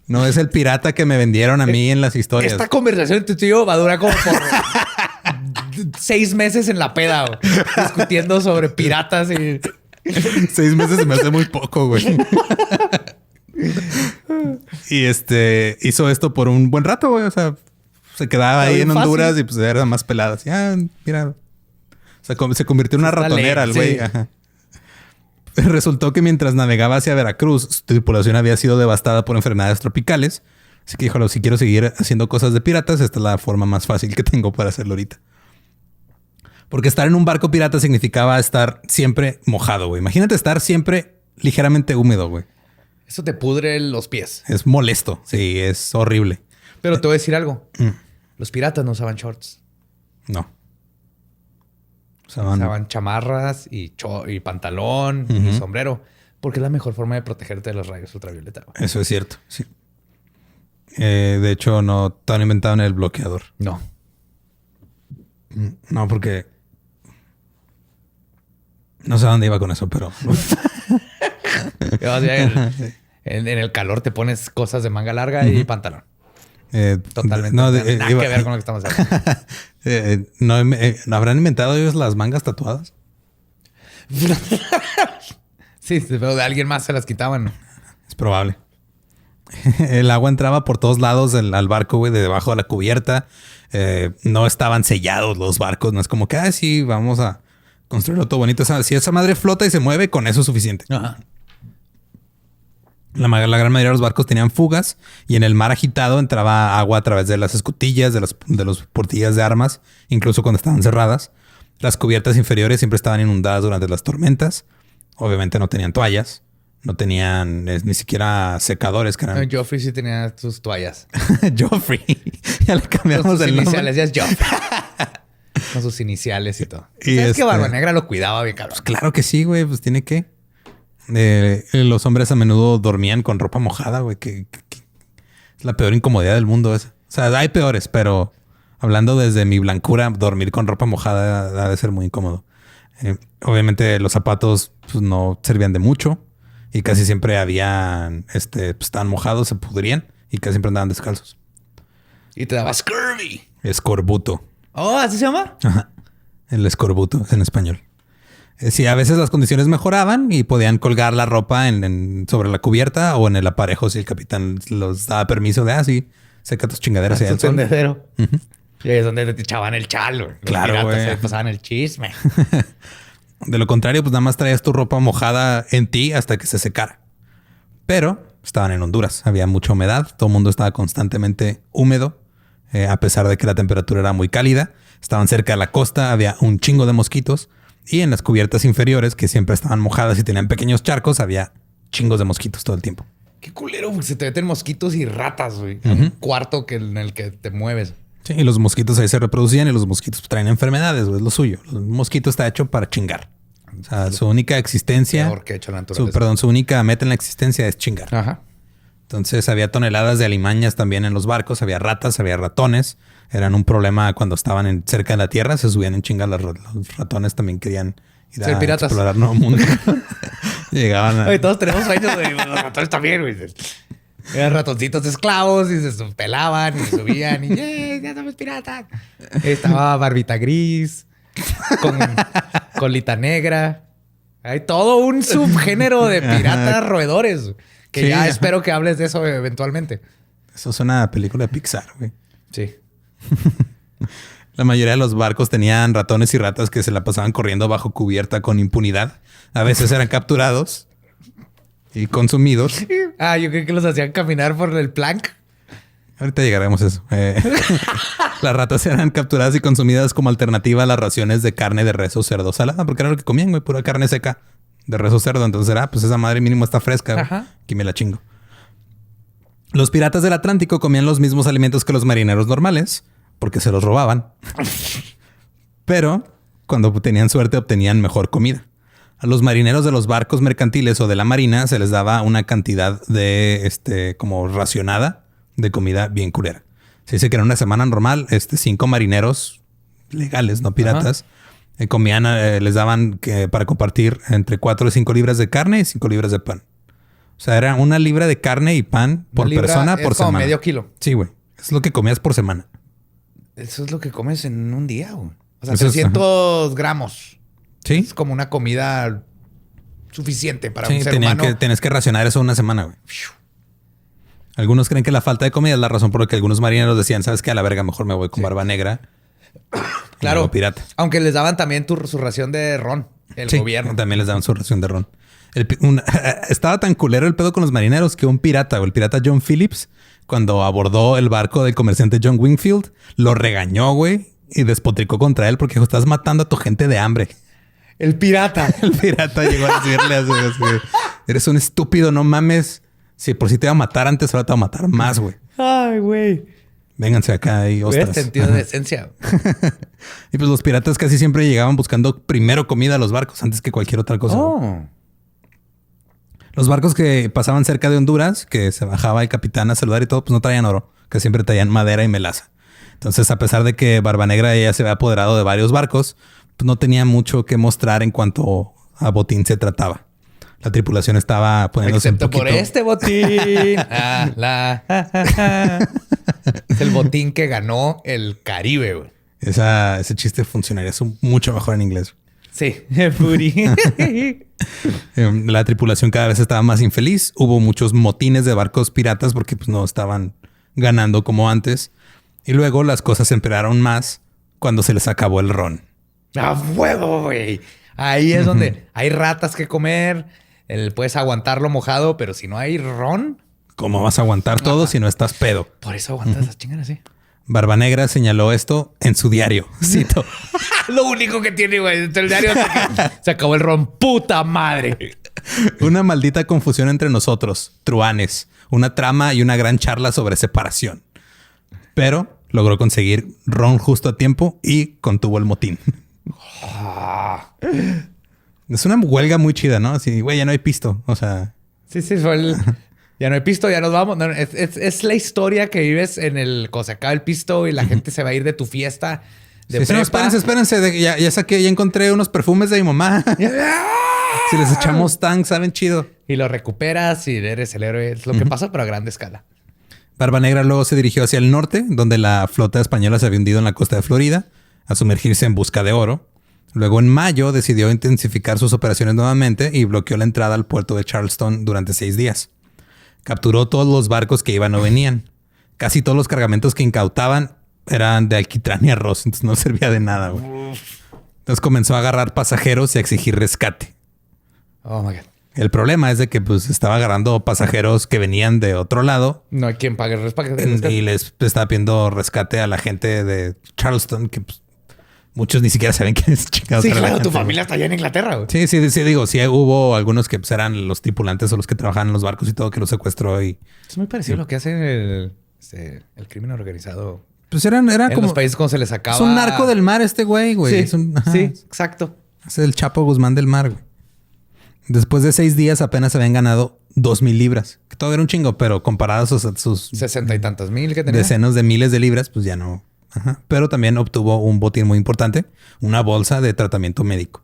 No es el pirata que me vendieron a mí en las historias. Esta conversación entre tú y yo va a durar como por 6 meses en la peda, güey, discutiendo sobre piratas y... 6 meses se me hace muy poco, güey. Y hizo esto por un buen rato, güey. O sea, se quedaba ahí en Honduras y pues era más pelada. Así, mira. O sea, se convirtió en una ratonera el güey. Sí. Ajá. Resultó que mientras navegaba hacia Veracruz, su tripulación había sido devastada por enfermedades tropicales. Así que dijo, si quiero seguir haciendo cosas de piratas, esta es la forma más fácil que tengo para hacerlo ahorita. Porque estar en un barco pirata significaba estar siempre mojado, güey. Imagínate estar siempre ligeramente húmedo, güey. Eso te pudre los pies. Es molesto. Sí, es horrible. Pero te voy a decir algo. Los piratas no usaban shorts. No. Usaban chamarras y pantalón y sombrero. Porque es la mejor forma de protegerte de los rayos ultravioleta. Güey. Eso es cierto, sí. De hecho, no estaban inventados el bloqueador. No. No, porque... No sé a dónde iba con eso, pero... En el calor te pones cosas de manga larga y pantalón. Totalmente. Nada que ver con lo que estamos haciendo. ¿No habrán inventado ellos las mangas tatuadas? Sí, pero de alguien más se las quitaban, ¿no? Es probable. El agua entraba por todos lados al barco, güey, de debajo de la cubierta. No estaban sellados los barcos. No es como que, sí, vamos a construirlo todo bonito. O sea, si esa madre flota y se mueve, con eso es suficiente. Ajá. La gran mayoría de los barcos tenían fugas y en el mar agitado entraba agua a través de las escotillas, de los portillas de armas, incluso cuando estaban cerradas. Las cubiertas inferiores siempre estaban inundadas durante las tormentas. Obviamente no tenían toallas, no tenían ni siquiera secadores. Joffrey sí tenía sus toallas. Joffrey. Ya le cambiamos el nombre. Iniciales, ya es Joffrey. Con sus iniciales y todo. ¿Sabes que Barba Negra lo cuidaba bien, cabrón? Pues claro que sí, güey. Pues tiene que... Los hombres a menudo dormían con ropa mojada, güey, que es la peor incomodidad del mundo esa. O sea, hay peores, pero hablando desde mi blancura, dormir con ropa mojada ha de ser muy incómodo. Obviamente los zapatos pues, no servían de mucho y casi siempre habían, pues, estaban mojados, se pudrían y casi siempre andaban descalzos. Y te daba scurvy. Escorbuto. Oh, ¿así se llama? Ajá. El escorbuto en español. Sí, a veces las condiciones mejoraban y podían colgar la ropa sobre la cubierta o en el aparejo si el capitán los daba permiso de sí, seca tus chingaderas. Tu tendedero. Y ahí es donde te echaban el chalo. Claro, güey. Se pasaban el chisme. De lo contrario, pues nada más traías tu ropa mojada en ti hasta que se secara. Pero estaban en Honduras. Había mucha humedad. Todo el mundo estaba constantemente húmedo. A pesar de que la temperatura era muy cálida. Estaban cerca de la costa. Había un chingo de mosquitos. Y en las cubiertas inferiores, que siempre estaban mojadas y tenían pequeños charcos, había chingos de mosquitos todo el tiempo. Qué culero, güey. Se te meten mosquitos y ratas, güey. En un cuarto en el que te mueves. Sí, y los mosquitos ahí se reproducían y los mosquitos traen enfermedades, güey. Es lo suyo. El mosquito está hecho para chingar. O sea, su única existencia... Peor que hecho la naturaleza. Su única meta en la existencia es chingar. Ajá. Entonces había toneladas de alimañas también en los barcos. Había ratas, había ratones. Eran un problema cuando estaban cerca de la tierra. Se subían en chinga. Los ratones también querían ir a explorar nuevo mundo. Llegaban a... Oye, todos tenemos sueños, güey. Los ratones también, güey. Eran ratoncitos esclavos y se pelaban y subían y ya somos piratas. Estaba Barbita Gris, con Colita Negra. Hay todo un subgénero de piratas roedores que sí, ya espero que hables de eso eventualmente. Eso es una película de Pixar, güey. Sí. La mayoría de los barcos tenían ratones y ratas que se la pasaban corriendo bajo cubierta con impunidad. A veces eran capturados y consumidos. Yo creo que los hacían caminar por el plank. Ahorita llegaremos a eso. Las ratas eran capturadas y consumidas como alternativa a las raciones de carne de res o cerdo salada, porque era lo que comían, güey, pura carne seca de res o cerdo. Entonces era, pues esa madre mínimo está fresca. Aquí me la chingo. Los piratas del Atlántico comían los mismos alimentos que los marineros normales, porque se los robaban. Pero cuando tenían suerte obtenían mejor comida. A los marineros de los barcos mercantiles o de la marina se les daba una cantidad de como racionada de comida bien culera. Se dice que en una semana normal, 5 marineros legales, no piratas, comían, les daban para compartir entre 4 y 5 libras de carne y 5 libras de pan. O sea, era 1 libra de carne y pan por persona por semana. Como medio kilo. Sí, güey. Es lo que comías por semana. Eso es lo que comes en un día, güey. O sea, 300 gramos. Sí. Es como una comida suficiente para un ser humano. Tienes que racionar eso una semana, güey. Algunos creen que la falta de comida es la razón por la que algunos marineros decían, ¿sabes qué? A la verga, mejor me voy con Barba Negra. Claro. Pirata. Aunque les daban también su ración de ron. El gobierno. También les daban su ración de ron. Estaba tan culero el pedo con los marineros que un pirata, o el pirata John Phillips, cuando abordó el barco del comerciante John Wingfield, lo regañó, güey, y despotricó contra él porque dijo, estás matando a tu gente de hambre. El pirata. El pirata llegó a decirle así, eres un estúpido, no mames. Si por si te iba a matar antes, ahora te va a matar más, güey. Ay, güey. Vénganse acá y ostras. Sentido de esencia. Y pues los piratas casi siempre llegaban buscando primero comida a los barcos antes que cualquier otra cosa. Los barcos que pasaban cerca de Honduras, que se bajaba el capitán a saludar y todo, pues no traían oro, que siempre traían madera y melaza. Entonces, a pesar de que Barba Negra ya se había apoderado de varios barcos, pues no tenía mucho que mostrar en cuanto a botín se trataba. La tripulación estaba poniéndose excepto un poquito... por este botín. Es el botín que ganó el Caribe, güey. Ese chiste funcionaría mucho mejor en inglés. Sí, booty. La tripulación cada vez estaba más infeliz. Hubo muchos motines de barcos piratas porque pues, no estaban ganando como antes. Y luego las cosas empeoraron más cuando se les acabó el ron. ¡A fuego, güey! Ahí es donde hay ratas que comer. Puedes aguantarlo mojado, pero si no hay ron... ¿Cómo vas a aguantar todo si no estás pedo? Por eso aguantas las chingadas, sí. Barba Negra señaló esto en su diario. Cito. Lo único que tiene, güey, el diario se acabó el ron. ¡Puta madre! Una maldita confusión entre nosotros, truanes. Una trama y una gran charla sobre separación. Pero logró conseguir ron justo a tiempo y contuvo el motín. Es una huelga muy chida, ¿no? Así, güey, ya no hay pisto. O sea... Sí, fue el... Ya no hay pisto, ya nos vamos. No, es la historia que vives en el... Cuando se acaba el pisto y la gente se va a ir de tu fiesta de prepa. No, espérense. Ya saqué, ya encontré unos perfumes de mi mamá. Si les echamos tank, saben chido. Y lo recuperas y eres el héroe. Es lo que pasa, pero a grande escala. Barba Negra luego se dirigió hacia el norte, donde la flota española se había hundido en la costa de Florida, a sumergirse en busca de oro. Luego, en mayo, decidió intensificar sus operaciones nuevamente y bloqueó la entrada al puerto de Charleston durante 6 días. Capturó todos los barcos que iban o venían. Casi todos los cargamentos que incautaban eran de alquitrán y arroz, entonces no servía de nada, güey. Entonces comenzó a agarrar pasajeros y a exigir rescate. Oh, my God. El problema es de que pues estaba agarrando pasajeros que venían de otro lado. No hay quien pague el rescate. Y les estaba pidiendo rescate a la gente de Charleston, que pues, muchos ni siquiera saben quién es chingados. Sí, claro, tu familia está allá en Inglaterra, güey. Sí, digo, sí hubo algunos que pues, eran los tripulantes o los que trabajaban en los barcos y todo que los secuestró y... Es muy parecido a lo que hace el crimen organizado. Pues era en como... los países cuando se les acaba... Es un narco del mar este güey. Sí, sí, exacto. Es el Chapo Guzmán del mar, güey. Después de 6 días apenas habían ganado 2,000 libras. Que todo era un chingo, pero comparados a sus 60 y tantas mil que tenía. Decenas de miles de libras, pues ya no. Ajá. Pero también obtuvo un botín muy importante, una bolsa de tratamiento médico.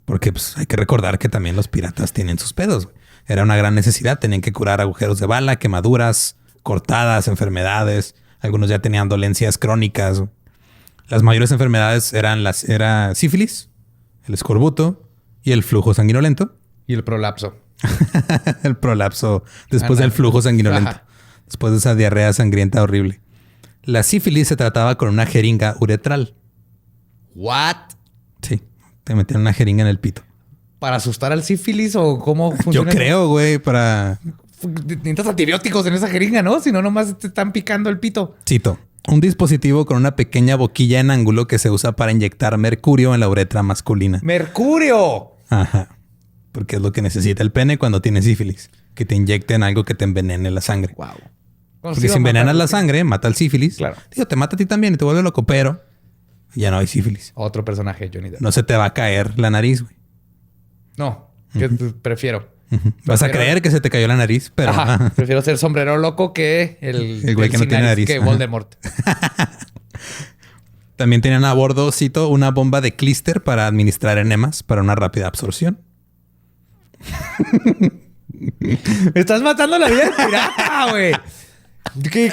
Porque pues, hay que recordar que también los piratas tienen sus pedos, güey. Era una gran necesidad. Tenían que curar agujeros de bala, quemaduras, cortadas, enfermedades. Algunos ya tenían dolencias crónicas. Las mayores enfermedades era sífilis, el escorbuto y el flujo sanguinolento. Y el prolapso. El prolapso después del flujo sanguinolento. Ajá. Después de esa diarrea sangrienta horrible. La sífilis se trataba con una jeringa uretral. ¿What? Sí. Te metían una jeringa en el pito. ¿Para asustar al sífilis o cómo funciona? Yo creo, güey, para... Necesitas antibióticos en esa jeringa, ¿no? Si no, nomás te están picando el pito. Cito. Un dispositivo con una pequeña boquilla en ángulo que se usa para inyectar mercurio en la uretra masculina. ¡Mercurio! Ajá. Porque es lo que necesita el pene cuando tiene sífilis. Que te inyecten algo que te envenene la sangre. Wow. Porque si envenenas la sangre, mata el sífilis. Claro. Digo, te mata a ti también y te vuelve loco, pero ya no hay sífilis. Otro personaje, Johnny Depp. No se te va a caer la nariz, güey. No, que prefiero. Vas a creer que se te cayó la nariz, pero... Ajá. Prefiero ser sombrero loco que el güey que no tiene nariz. Que Voldemort. También tenían a bordo, cito, una bomba de clíster para administrar enemas para una rápida absorción. Me estás matando la vida del pirata, güey. Que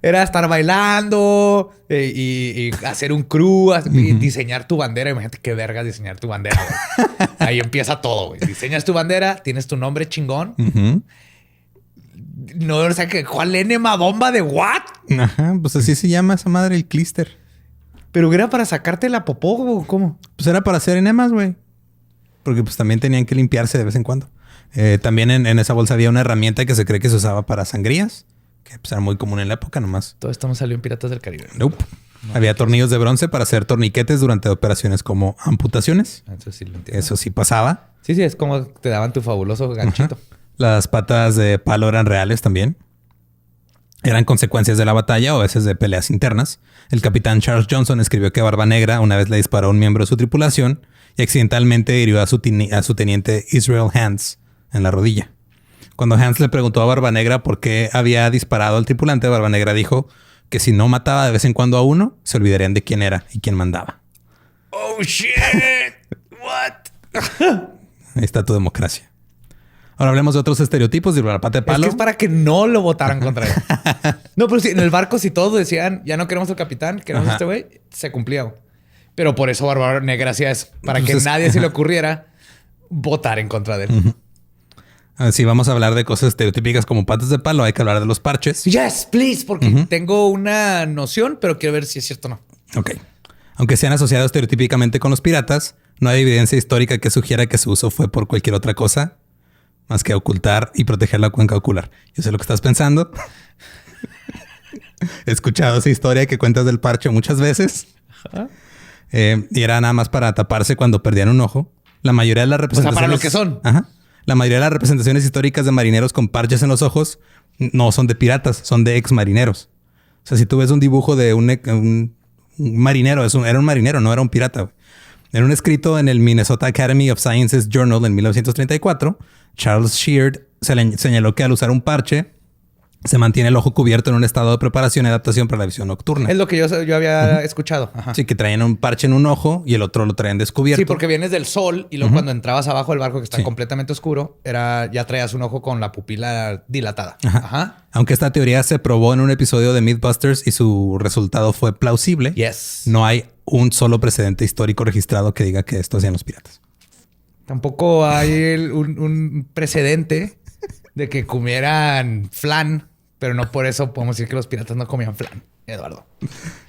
era estar bailando y hacer un crew, y diseñar tu bandera. Imagínate qué vergas diseñar tu bandera, güey. Ahí empieza todo, güey. Diseñas tu bandera, tienes tu nombre chingón. No, o sea, ¿cuál enema bomba de what? Ajá, pues así se llama esa madre, el clíster. ¿Pero era para sacarte la popó o cómo? Pues era para hacer enemas, güey. Porque pues también tenían que limpiarse de vez en cuando. También en esa bolsa había una herramienta que se cree que se usaba para sangrías. Que pues, era muy común en la época nomás. Todo esto me salió en Piratas del Caribe. Nope. Había tornillos de bronce para hacer torniquetes durante operaciones como amputaciones. Eso sí lo entiendo. Eso sí pasaba. Sí, es como te daban tu fabuloso ganchito. Ajá. Las patas de palo eran reales también. Eran consecuencias de la batalla o a veces de peleas internas. El capitán Charles Johnson escribió que Barba Negra una vez le disparó a un miembro de su tripulación y accidentalmente hirió a su teniente Israel Hands en la rodilla. Cuando Hands le preguntó a Barba Negra por qué había disparado al tripulante, Barba Negra dijo que si no mataba de vez en cuando a uno, se olvidarían de quién era y quién mandaba. ¡Oh, shit! ¿What? Ahí está tu democracia. Ahora hablemos de otros estereotipos de la pata de palo. Es que es para que no lo votaran contra él. No, pero si en el barco, si todos decían, ya no queremos al capitán, queremos a este güey, se cumplía. Pero por eso Barba Negra hacía eso. Para que nadie se le ocurriera votar en contra de él. Si vamos a hablar de cosas estereotípicas como patas de palo, hay que hablar de los parches. Yes, please, porque tengo una noción, pero quiero ver si es cierto o no. Ok. Aunque sean asociados estereotípicamente con los piratas, no hay evidencia histórica que sugiera que su uso fue por cualquier otra cosa más que ocultar y proteger la cuenca ocular. Yo sé lo que estás pensando. He escuchado esa historia que cuentas del parche muchas veces. Y era nada más para taparse cuando perdían un ojo. La mayoría de las representaciones... O sea, para lo que son. Ajá. La mayoría de las representaciones históricas de marineros con parches en los ojos no son de piratas, son de ex marineros. O sea, si tú ves un dibujo de un marinero, era un marinero, no era un pirata. Güey. En un escrito en el Minnesota Academy of Sciences Journal en 1934, Charles Sheard señaló que al usar un parche se mantiene el ojo cubierto en un estado de preparación y adaptación para la visión nocturna. Es lo que yo había escuchado. Ajá. Sí, que traían un parche en un ojo y el otro lo traían descubierto. Sí, porque vienes del sol y luego cuando entrabas abajo del barco que está completamente oscuro, ya traías un ojo con la pupila dilatada. Ajá. Aunque esta teoría se probó en un episodio de Mythbusters y su resultado fue plausible, no hay un solo precedente histórico registrado que diga que esto hacían los piratas. Tampoco hay un precedente de que comieran flan, pero no por eso podemos decir que los piratas no comían flan, Eduardo.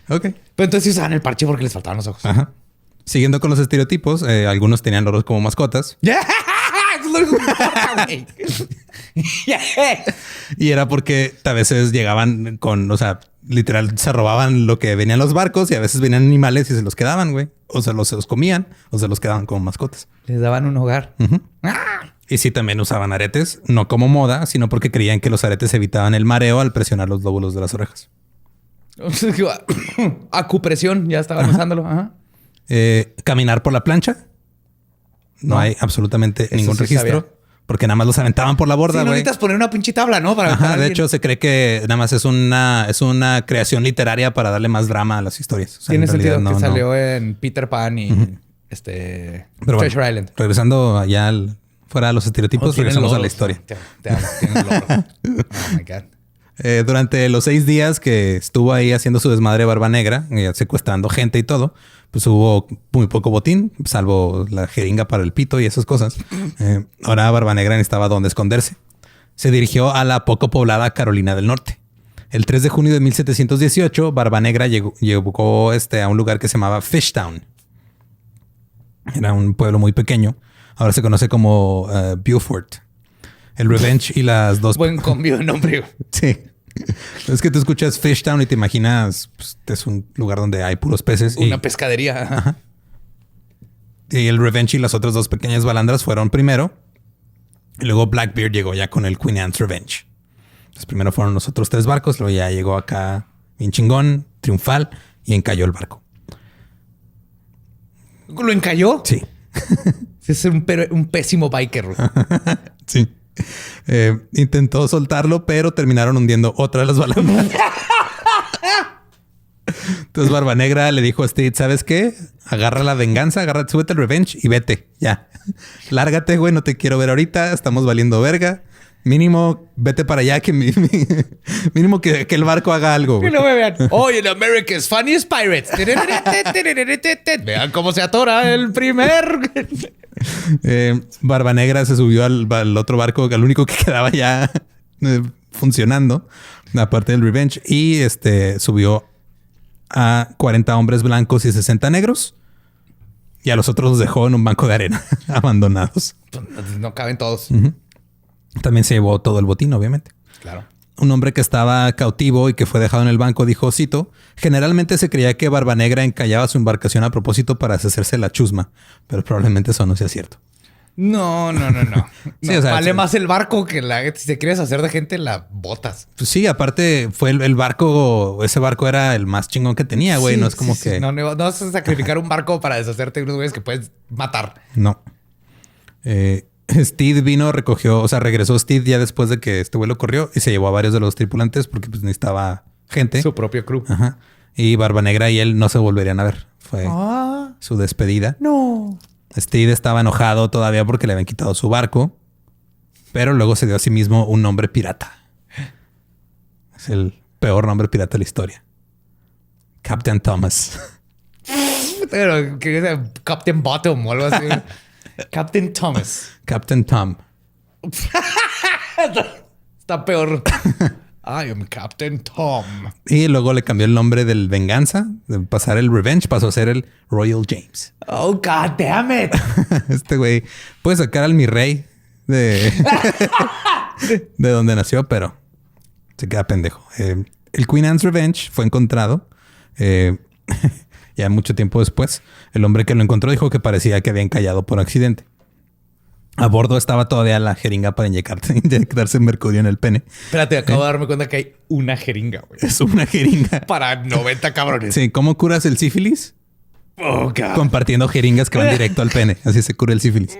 Ok. Pero entonces sí usaban el parche porque les faltaban los ojos. Ajá. Siguiendo con los estereotipos, algunos tenían loros como mascotas. Y era porque a veces llegaban con, o sea, literal se robaban lo que venían los barcos y a veces venían animales y se los quedaban, güey. O se los comían o se los quedaban como mascotas. Les daban un hogar. Y sí, también usaban aretes, no como moda, sino porque creían que los aretes evitaban el mareo al presionar los lóbulos de las orejas. Acupresión, ya estaban usándolo. Ajá. Caminar por la plancha. No hay absolutamente ningún registro. Sabía. Porque nada más los aventaban por la borda, güey. No necesitas poner una pinche tabla, ¿no? Para de hecho, se cree que nada más es una creación literaria para darle más drama a las historias. O sea, tiene sentido que salió en Peter Pan y Treasure Island. Regresando allá fuera de los estereotipos, regresamos a la historia. Te amo. Tienes loro. Oh, my God. Durante los 6 días que estuvo ahí haciendo su desmadre Barba Negra, secuestrando gente y todo, pues hubo muy poco botín, salvo la jeringa para el pito y esas cosas. Ahora Barba Negra necesitaba dónde esconderse. Se dirigió a la poco poblada Carolina del Norte. El 3 de junio de 1718, Barba Negra llegó a un lugar que se llamaba Fishtown. Era un pueblo muy pequeño. Ahora se conoce como Beaufort. El Revenge y las dos... Buen cambio de nombre. Sí. Es que tú escuchas Fishtown y te imaginas... Pues, es un lugar donde hay puros peces. Una pescadería. Ajá. Y el Revenge y las otras 2 pequeñas balandras fueron primero. Y luego Blackbeard llegó ya con el Queen Anne's Revenge. Entonces primero fueron los otros 3 barcos. Luego ya llegó acá bien chingón, triunfal. Y encalló el barco. ¿Lo encalló? Sí. Es un pésimo biker. Sí. Intentó soltarlo, pero terminaron hundiendo otra de las balandras. Entonces Barba Negra le dijo a Steed, ¿sabes qué? Agarra la venganza, súbete el Revenge y vete. Ya. Lárgate, güey. No te quiero ver ahorita. Estamos valiendo verga. Mínimo, vete para allá. Mínimo que el barco haga algo. Y no me vean. Hoy en America's Funniest Pirates. Vean cómo se atora el primer... Barba Negra se subió al otro barco, al único que quedaba ya funcionando, aparte del Revenge, y subió a 40 hombres blancos y 60 negros, y a los otros los dejó en un banco de arena, abandonados. No caben todos. También se llevó todo el botín, obviamente. Claro. Un hombre que estaba cautivo y que fue dejado en el banco dijo, cito, generalmente se creía que Barba Negra encallaba su embarcación a propósito para deshacerse la chusma, pero probablemente eso no sea cierto. No. Sí, o sea, vale más el barco que si te quieres hacer de gente, la botas. Pues sí, aparte fue el barco, ese barco era el más chingón que tenía, güey. No es como que... No vas a sacrificar un barco para deshacerte de unos güeyes que puedes matar. No. Steed regresó Steed ya después de que este güey lo corrió y se llevó a varios de los tripulantes porque pues necesitaba gente. Su propio crew. Ajá. Y Barba Negra y él no se volverían a ver. Fue su despedida. No. Steed estaba enojado todavía porque le habían quitado su barco, pero luego se dio a sí mismo un nombre pirata. Es el peor nombre pirata de la historia. Captain Thomas. Pero que Captain Bottom o algo así. Captain Thomas. Captain Tom. Está peor. I am Captain Tom. Y luego le cambió el nombre del Venganza. De pasar el Revenge, pasó a ser el Royal James. Oh, God damn it. Este güey puede sacar al mi rey de donde nació, pero se queda pendejo. El Queen Anne's Revenge fue encontrado ya mucho tiempo después. El hombre que lo encontró dijo que parecía que había encallado por accidente. A bordo estaba todavía la jeringa para inyectarse mercurio en el pene. Espérate, acabo de darme cuenta que hay una jeringa, güey. Es una jeringa. Para 90 cabrones. Sí, ¿cómo curas el sífilis? Oh, God. Compartiendo jeringas que van directo al pene. Así se cura el sífilis.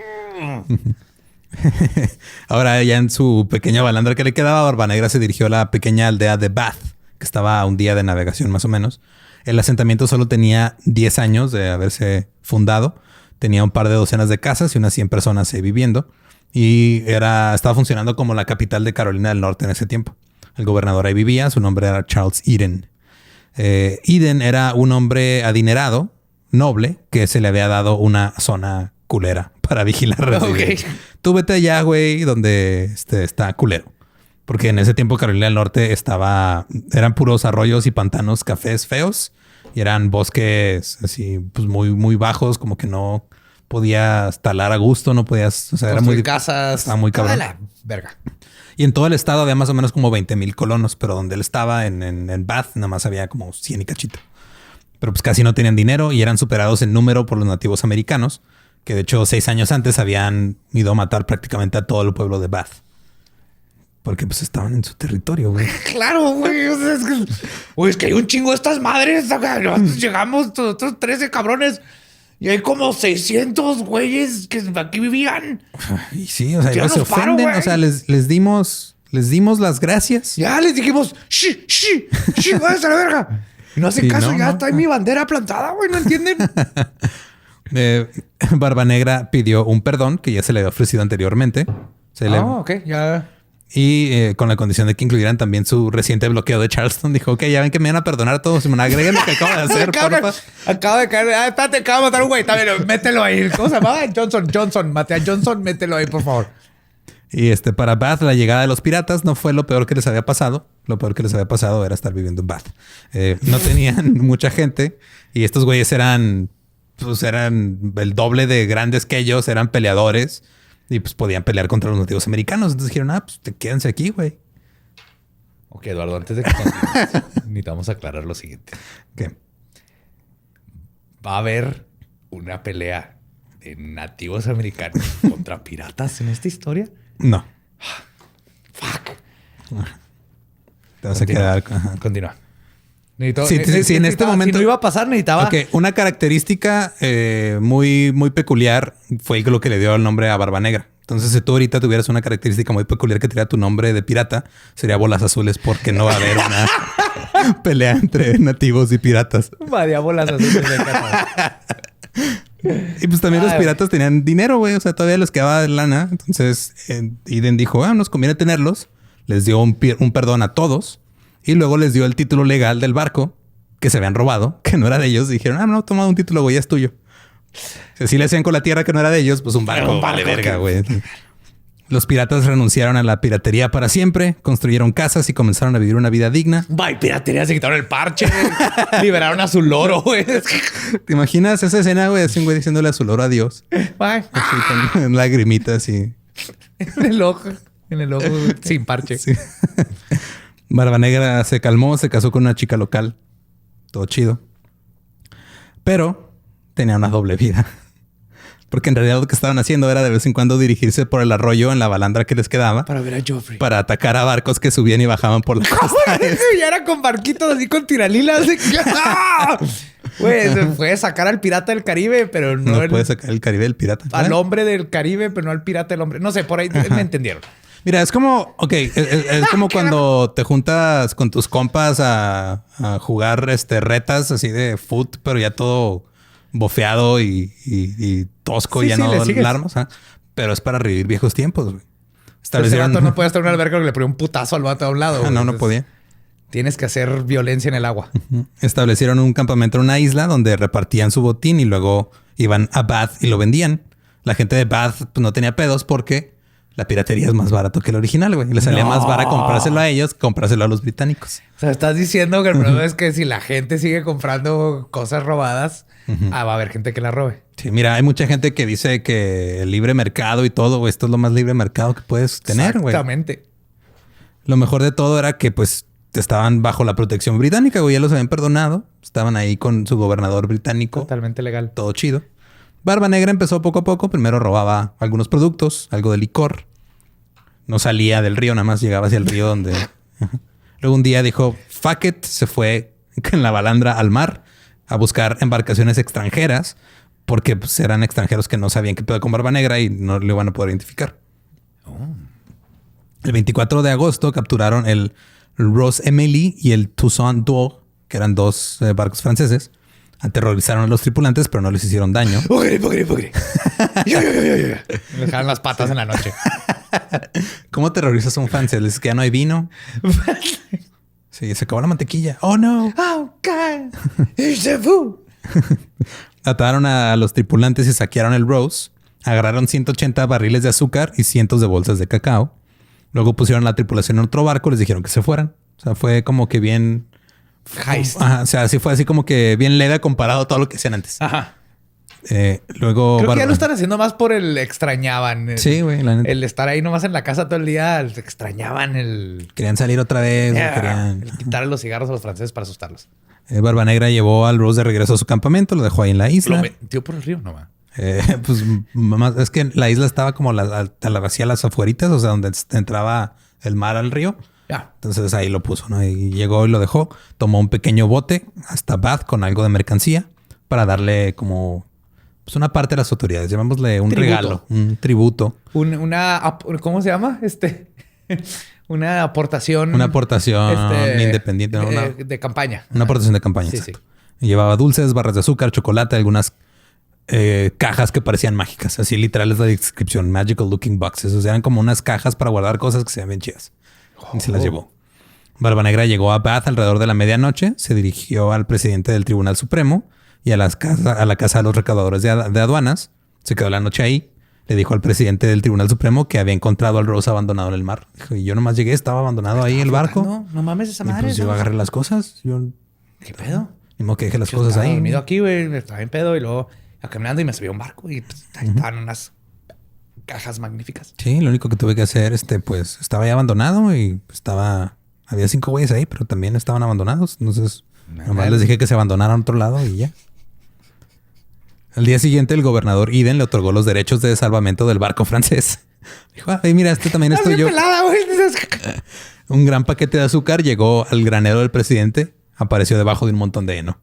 Ahora, ya en su pequeña balandra que le quedaba, Barba Negra se dirigió a la pequeña aldea de Bath, que estaba a un día de navegación más o menos. El asentamiento solo tenía 10 años de haberse fundado. Tenía un par de docenas de casas y unas 100 personas viviendo. Y estaba funcionando como la capital de Carolina del Norte en ese tiempo. El gobernador ahí vivía. Su nombre era Charles Eden. Eden era un hombre adinerado, noble, que se le había dado una zona culera para vigilar. Okay. Tú vete allá, güey, donde está culero. Porque en ese tiempo Carolina del Norte eran puros arroyos y pantanos cafés feos. Y eran bosques así, pues muy, muy bajos, como que no podías talar a gusto, no podías, o sea, era muy casas. Estaba muy cabrón. La verga. Y en todo el estado había más o menos como 20,000 colonos, pero donde él estaba en Bath, nada más había como 100 y cachito. Pero pues casi no tenían dinero y eran superados en número por los nativos americanos, que de hecho 6 años antes habían ido a matar prácticamente a todo el pueblo de Bath. Porque pues estaban en su territorio, güey. Claro, güey. O sea, es que hay un chingo de estas madres. Nosotros llegamos, nosotros 13 cabrones. Y hay como 600 güeyes que aquí vivían. Y sí, o sea, ya ellos se ofenden. O sea, les dimos las gracias. Ya les dijimos, ¡shi! ¡Váyanse a la verga! Y no hacen caso, ya está ahí mi bandera plantada, güey. ¿No entienden? Barba Negra pidió un perdón que ya se le había ofrecido anteriormente. Ok, ya. Y con la condición de que incluyeran también su reciente bloqueo de Charleston. Dijo, ok, ya ven que me van a perdonar a todos. Y me agreguen lo que acabo de hacer, porfa. Acabo de caer. Espérate, acabo de matar a un güey. Mételo ahí. ¿Cómo se llama? Johnson. Maté a Johnson. Mételo ahí, por favor. Y para Bath, la llegada de los piratas no fue lo peor que les había pasado. Lo peor que les había pasado era estar viviendo en Bath. No tenían mucha gente. Y estos güeyes eran el doble de grandes que ellos. Eran peleadores. Y pues podían pelear contra los nativos americanos. Entonces dijeron, pues quédense aquí, güey. Ok, Eduardo, antes de que continúes, necesitamos aclarar lo siguiente. ¿Qué? Va a haber una pelea de nativos americanos contra piratas en esta historia. No. Fuck. Te vas a quedar. Continúa. Sí, en este momento si no iba a pasar, necesitaba. Ok, una característica muy, muy peculiar fue lo que le dio el nombre a Barba Negra. Entonces, si tú ahorita tuvieras una característica muy peculiar que tuviera tu nombre de pirata, sería bolas azules, porque no va a haber una pelea entre nativos y piratas. Vaya, bolas azules. Y pues también los piratas tenían dinero, güey. O sea, todavía les quedaba lana. Entonces, Eden dijo, nos conviene tenerlos. Les dio un perdón a todos. Y luego les dio el título legal del barco que se habían robado, que no era de ellos. Y dijeron, no, toma un título, güey, ya es tuyo. O sea, si le hacían con la tierra que no era de ellos, pues un barco vale verga, güey. Los piratas renunciaron a la piratería para siempre, construyeron casas y comenzaron a vivir una vida digna. Bye, piratería, se quitaron el parche, liberaron a su loro, güey. ¿Te imaginas esa escena, güey? Así un güey diciéndole a su loro adiós. Bye. Así con lagrimitas y... En el ojo, sin parche. Sí. Barba Negra se calmó, se casó con una chica local. Todo chido. Pero tenía una doble vida. Porque en realidad lo que estaban haciendo era de vez en cuando dirigirse por el arroyo en la balandra que les quedaba. Para ver a Joffrey. Para atacar a barcos que subían y bajaban por la costa. Y era con barquitos así con tiralilas. Güey, se puede sacar al pirata del Caribe, pero no... No puede sacar el Caribe del pirata. Al hombre del Caribe, pero no al pirata del hombre. No sé, por ahí me entendieron. Mira, es como... Ok, es como cuando te juntas con tus compas a jugar retas así de foot, pero ya todo bofeado y tosco, sí, ya no armas. Pero es para revivir viejos tiempos, güey. Establecieron... Ese vato no puede estar en un alberca que le ponía un putazo al vato a un lado. No podía. Tienes que hacer violencia en el agua. Establecieron un campamento en una isla donde repartían su botín y luego iban a Bath y lo vendían. La gente de Bath pues, no tenía pedos porque la piratería es más barato que el original, güey. Les salía más barato comprárselo a ellos que comprárselo a los británicos. O sea, estás diciendo que el problema es que si la gente sigue comprando cosas robadas, va a haber gente que la robe. Sí, mira, hay mucha gente que dice que el libre mercado y todo, güey, esto es lo más libre mercado que puedes tener, güey. Exactamente. Lo mejor de todo era que, pues, estaban bajo la protección británica, güey. Ya los habían perdonado. Estaban ahí con su gobernador británico. Totalmente legal. Todo chido. Barba Negra empezó poco a poco. Primero robaba algunos productos, algo de licor. No salía del río, nada más llegaba hacia el río donde... Luego un día dijo, fuck it. Se fue en la balandra al mar. a buscar embarcaciones extranjeras porque pues, eran extranjeros que no sabían qué pedo con Barba Negra y no le iban a poder identificar. El 24 de agosto capturaron el Rose Emily y el Toussaint d'Or, que eran dos barcos franceses. Aterrorizaron a los tripulantes, pero no les hicieron daño. ¡Pugre! Les dejaron las patas en la noche. ¿Cómo aterrorizas a un francés? Les dices que ya no hay vino. Sí, se acabó la mantequilla. ¡Oh, no! ¡Oh, God! ¡C'est vous! Ataron a los tripulantes y saquearon el Rose. Agarraron 180 barriles de azúcar y cientos de bolsas de cacao. Luego pusieron la tripulación en otro barco. Les dijeron que se fueran. O sea, fue como que bien... Heist. Ajá, o sea, sí fue así como que bien leve comparado a todo lo que hacían antes. Ajá. Luego... Creo que ya lo están haciendo más por el extrañaban. Sí, güey. El estar ahí nomás en la casa todo el día. Extrañaban el... Querían salir otra vez. El quitarle los cigarros a los franceses para asustarlos. Barba Negra llevó al Rose de regreso a su campamento. Lo dejó ahí en la isla. Lo metió por el río nomás. Pues es que la isla estaba como hacia las afueritas. O sea, donde entraba el mar al río. Ya. Entonces ahí lo puso, ¿no? Y llegó y lo dejó. Tomó un pequeño bote hasta Bath con algo de mercancía para darle como pues una parte de las autoridades. Llamémosle un regalo, un tributo. ¿Cómo se llama? Una aportación. Una aportación independiente. ¿No? De campaña. Una aportación de campaña. Sí, sí. Llevaba dulces, barras de azúcar, chocolate, algunas cajas que parecían mágicas. Así literal es la descripción. Magical looking boxes. O sea, eran como unas cajas para guardar cosas que se ven bien chidas. Y se las llevó. Barba Negra llegó a Bath alrededor de la medianoche. Se dirigió al presidente del Tribunal Supremo y a la casa de los recaudadores de aduanas. Se quedó la noche ahí. Le dijo al presidente del Tribunal Supremo que había encontrado al Rose abandonado en el mar. Dijo, y yo nomás llegué, estaba abandonado ahí el barco. No mames esa madre. Y pues yo agarré las cosas. ¿Qué pedo? Ni modo que dejé las cosas ahí. Dormido aquí, güey. Estaba en pedo y luego caminando y me subí a un barco y pues, ahí estaban unas cajas magníficas. Sí, lo único que tuve que hacer, pues estaba ya abandonado y había 5 güeyes ahí, pero también estaban abandonados. Entonces, nomás les dije que se abandonaran a otro lado y ya. Al día siguiente, el gobernador Eden le otorgó los derechos de salvamento del barco francés. Dijo, ay, mira, también es tuyo. Un gran paquete de azúcar llegó al granero del presidente. Apareció debajo de un montón de heno.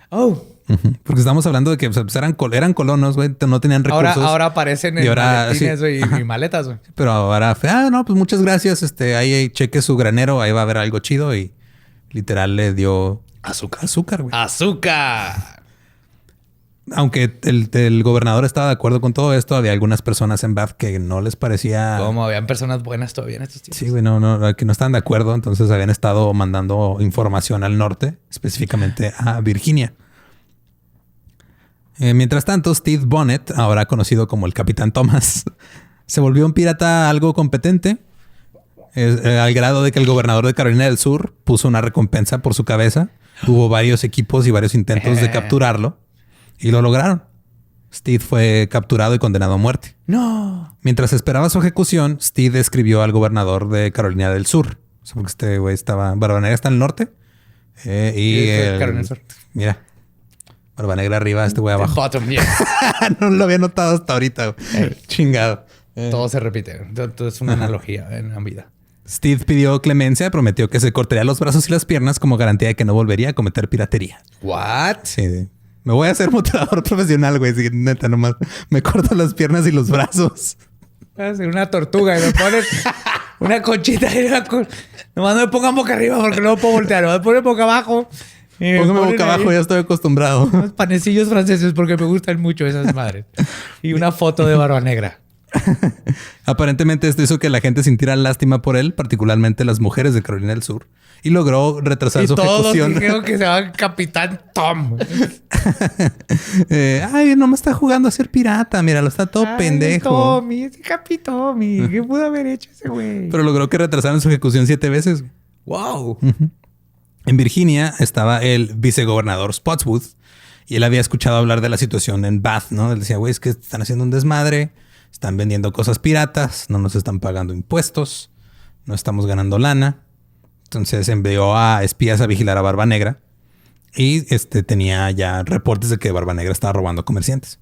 Oh. Porque estamos hablando de que pues, eran colonos, güey. No tenían recursos. Ahora aparecen en maletines, güey, y maletas, güey. Pero ahora no, pues muchas gracias. Ahí cheque su granero. Ahí va a haber algo chido. Y literal le dio azúcar, güey. ¡Azúcar! Aunque el gobernador estaba de acuerdo con todo esto, había algunas personas en Bath que no les parecía... Como habían personas buenas todavía en estos tiempos. Sí, güey, que no estaban de acuerdo. Entonces habían estado mandando información al norte, específicamente a Virginia. Mientras tanto, Steve Bonnet, ahora conocido como el Capitán Thomas, se volvió un pirata algo competente, al grado de que el gobernador de Carolina del Sur puso una recompensa por su cabeza. Hubo varios equipos y varios intentos de capturarlo y lo lograron. Steve fue capturado y condenado a muerte. No. Mientras esperaba su ejecución, Steve escribió al gobernador de Carolina del Sur. O sea, porque este güey Barba Negra está en el norte. Carolina del Sur. Mira. Barba Negra arriba, este güey abajo. Bottom, yeah. No lo había notado hasta ahorita. Chingado. Todo se repite. Todo es una analogía en la vida. Steve pidió clemencia, prometió que se cortaría los brazos y las piernas como garantía de que no volvería a cometer piratería. ¿What? Sí. Me voy a hacer motivador profesional, güey. Sí, neta, nomás me corto las piernas y los brazos. Voy a hacer una tortuga y me pones una conchita y nomás no me pongan boca arriba porque no puedo voltear. Me ponen boca abajo. Póngame boca abajo, ya estoy acostumbrado. Unos panecillos franceses porque me gustan mucho esas madres. Y una foto de Barba Negra. Aparentemente esto hizo que la gente sintiera lástima por él, particularmente las mujeres de Carolina del Sur, y logró retrasar su ejecución. Y todos dijeron que se llama Capitán Tom. Ay, nomás está jugando a ser pirata. Mira, lo está todo pendejo. Tommy, ese Tommy. ¿Qué pudo haber hecho ese güey? Pero logró que retrasaran su ejecución 7 veces. ¡Wow! En Virginia estaba el vicegobernador Spotswood y él había escuchado hablar de la situación en Bath, ¿no? Él decía, güey, es que están haciendo un desmadre, están vendiendo cosas piratas, no nos están pagando impuestos, no estamos ganando lana. Entonces envió a espías a vigilar a Barba Negra y tenía ya reportes de que Barba Negra estaba robando a comerciantes.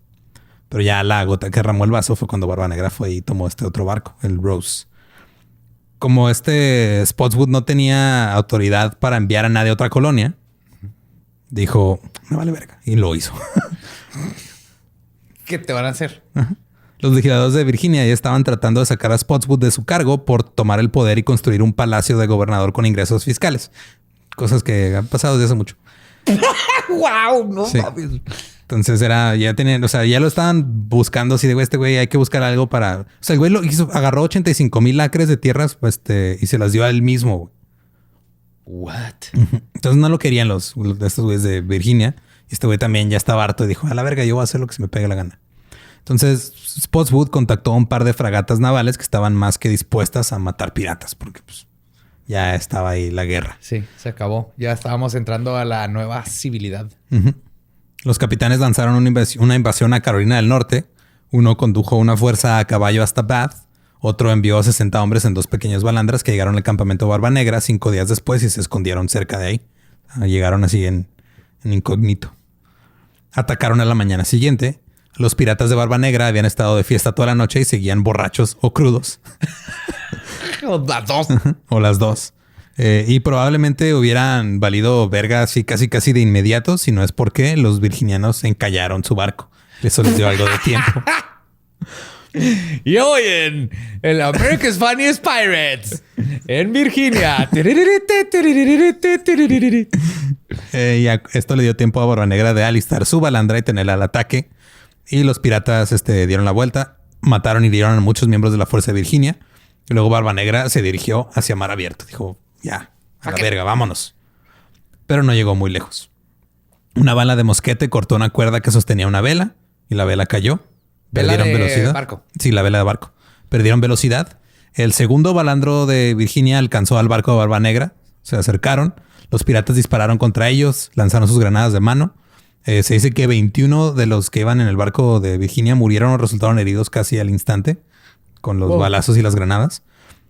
Pero ya la gota que derramó el vaso fue cuando Barba Negra fue y tomó este otro barco, el Rose. Como Spotswood no tenía autoridad para enviar a nadie a otra colonia, dijo, me vale verga. Y lo hizo. ¿Qué te van a hacer? Ajá. Los legisladores de Virginia ya estaban tratando de sacar a Spotswood de su cargo por tomar el poder y construir un palacio de gobernador con ingresos fiscales. Cosas que han pasado desde hace mucho. ¡Wow! No sí. mames. Entonces ya tenían, o sea, ya lo estaban buscando así de güey, este güey hay que buscar algo para. O sea, el güey lo hizo, agarró 85,000 acres de tierras y se las dio a él mismo. What? Entonces no lo querían los de estos güeyes de Virginia. Y este güey también ya estaba harto y dijo, a la verga, yo voy a hacer lo que se me pegue la gana. Entonces Spotswood contactó a un par de fragatas navales que estaban más que dispuestas a matar piratas porque pues ya estaba ahí la guerra. Sí, se acabó. Ya estábamos entrando a la nueva civilidad. Los capitanes lanzaron una invasión a Carolina del Norte. Uno condujo una fuerza a caballo hasta Bath. Otro envió a 60 hombres en 2 pequeñas balandras que llegaron al campamento Barba Negra 5 días después y se escondieron cerca de ahí. Llegaron así en incógnito. Atacaron a la mañana siguiente. Los piratas de Barba Negra habían estado de fiesta toda la noche y seguían borrachos o crudos. O las dos. O las dos. Y probablemente hubieran valido verga así casi de inmediato, si no es porque los virginianos encallaron su barco. Eso les dio algo de tiempo. Y hoy en el America's Funniest Pirates en Virginia. Y esto le dio tiempo a Barba Negra de alistar su balandra y tenerla al ataque. Y los piratas dieron la vuelta, mataron y hirieron a muchos miembros de la Fuerza de Virginia. Y luego Barba Negra se dirigió hacia mar abierto. Dijo, ya, a la verga, vámonos. Pero no llegó muy lejos. Una bala de mosquete cortó una cuerda que sostenía una vela y la vela cayó. Perdieron velocidad. Barco. Sí, la vela de barco. Perdieron velocidad. El segundo balandro de Virginia alcanzó al barco de Barba Negra. Se acercaron. Los piratas dispararon contra ellos, lanzaron sus granadas de mano. Se dice que 21 de los que iban en el barco de Virginia murieron o resultaron heridos casi al instante con los balazos y las granadas.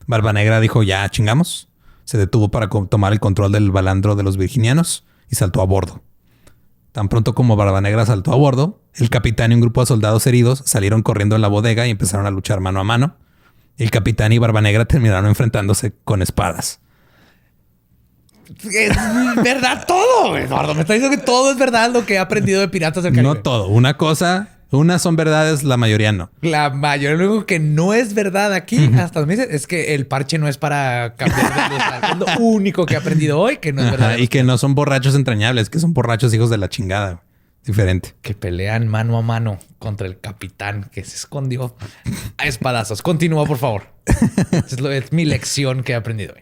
Barba Negra dijo, ya chingamos. Se detuvo para tomar el control del balandro de los virginianos y saltó a bordo. Tan pronto como Barba Negra saltó a bordo, el capitán y un grupo de soldados heridos salieron corriendo en la bodega y empezaron a luchar mano a mano. El capitán y Barba Negra terminaron enfrentándose con espadas. Es verdad todo, Eduardo. Me está diciendo que todo es verdad lo que he aprendido de Piratas del Caribe. No todo. Unas son verdades, la mayoría no. La mayoría, lo único que no es verdad aquí, hasta me dicen, es que el parche no es para cambiar de luz. Es lo único que he aprendido hoy que no es verdad. Y que no son borrachos entrañables, que son borrachos hijos de la chingada. Diferente. Que pelean mano a mano contra el capitán que se escondió a espadazos. Continúa, por favor. Es mi lección que he aprendido hoy.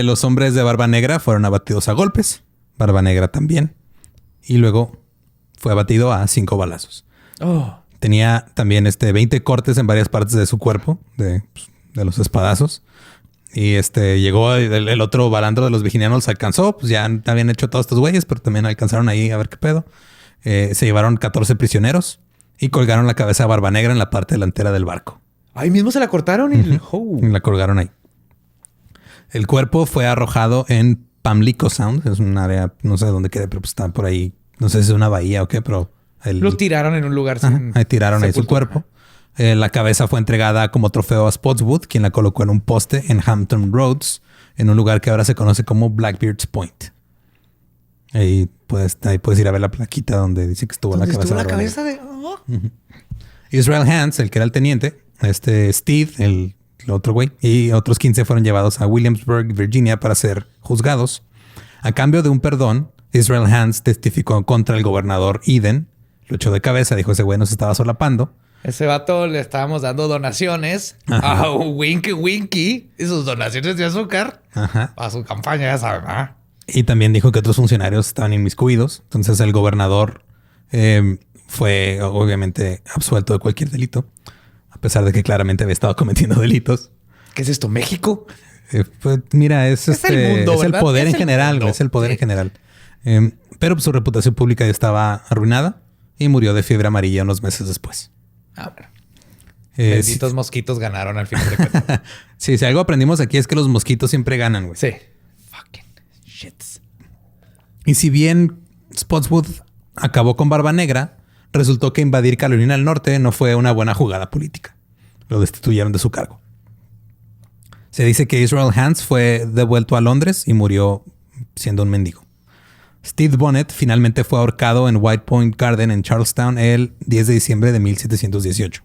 Los hombres de Barba Negra fueron abatidos a golpes. Barba Negra también. Y luego fue abatido a 5 balazos. Tenía también 20 cortes en varias partes de su cuerpo de los espadazos. Y llegó el otro balandro de los virginianos, los alcanzó. Pues ya habían hecho todos estos güeyes, pero también alcanzaron ahí a ver qué pedo. Se llevaron 14 prisioneros y colgaron la cabeza de Barba Negra en la parte delantera del barco. Ahí mismo se la cortaron y la colgaron ahí. El cuerpo fue arrojado en Pamlico Sound. Es un área, no sé dónde quede, pero pues está por ahí. No sé si es una bahía o qué, pero... Lo tiraron en un lugar sin... Ahí tiraron ahí su cuerpo. La cabeza fue entregada como trofeo a Spotswood, quien la colocó en un poste en Hampton Roads, en un lugar que ahora se conoce como Blackbeard's Point. Ahí puedes ir a ver la plaquita donde dice que estuvo la cabeza de... Israel Hands, el que era el teniente, Steve, el otro güey, y otros 15 fueron llevados a Williamsburg, Virginia, para ser juzgados. A cambio de un perdón, Israel Hands testificó contra el gobernador Eden. Lo echó de cabeza, dijo ese güey nos estaba solapando. Ese vato le estábamos dando donaciones a Winky Winky y sus donaciones de azúcar a su campaña, ya saben, ¿ah? Y también dijo que otros funcionarios estaban inmiscuidos. Entonces el gobernador fue obviamente absuelto de cualquier delito, a pesar de que claramente había estado cometiendo delitos. ¿Qué es esto? ¿México? Pues mira, es el mundo, es el poder en general. Es el poder en general. Pero pues, su reputación pública ya estaba arruinada y murió de fiebre amarilla unos meses después. Bueno. Benditos mosquitos ganaron al fin de cuentas. Sí, si algo aprendimos aquí es que los mosquitos siempre ganan, güey. Sí. Fucking shits. Y si bien Spotswood acabó con Barba Negra, resultó que invadir Carolina del Norte no fue una buena jugada política. Lo destituyeron de su cargo. Se dice que Israel Hands fue devuelto a Londres y murió siendo un mendigo. Steve Bonnet finalmente fue ahorcado en White Point Garden en Charlestown el 10 de diciembre de 1718.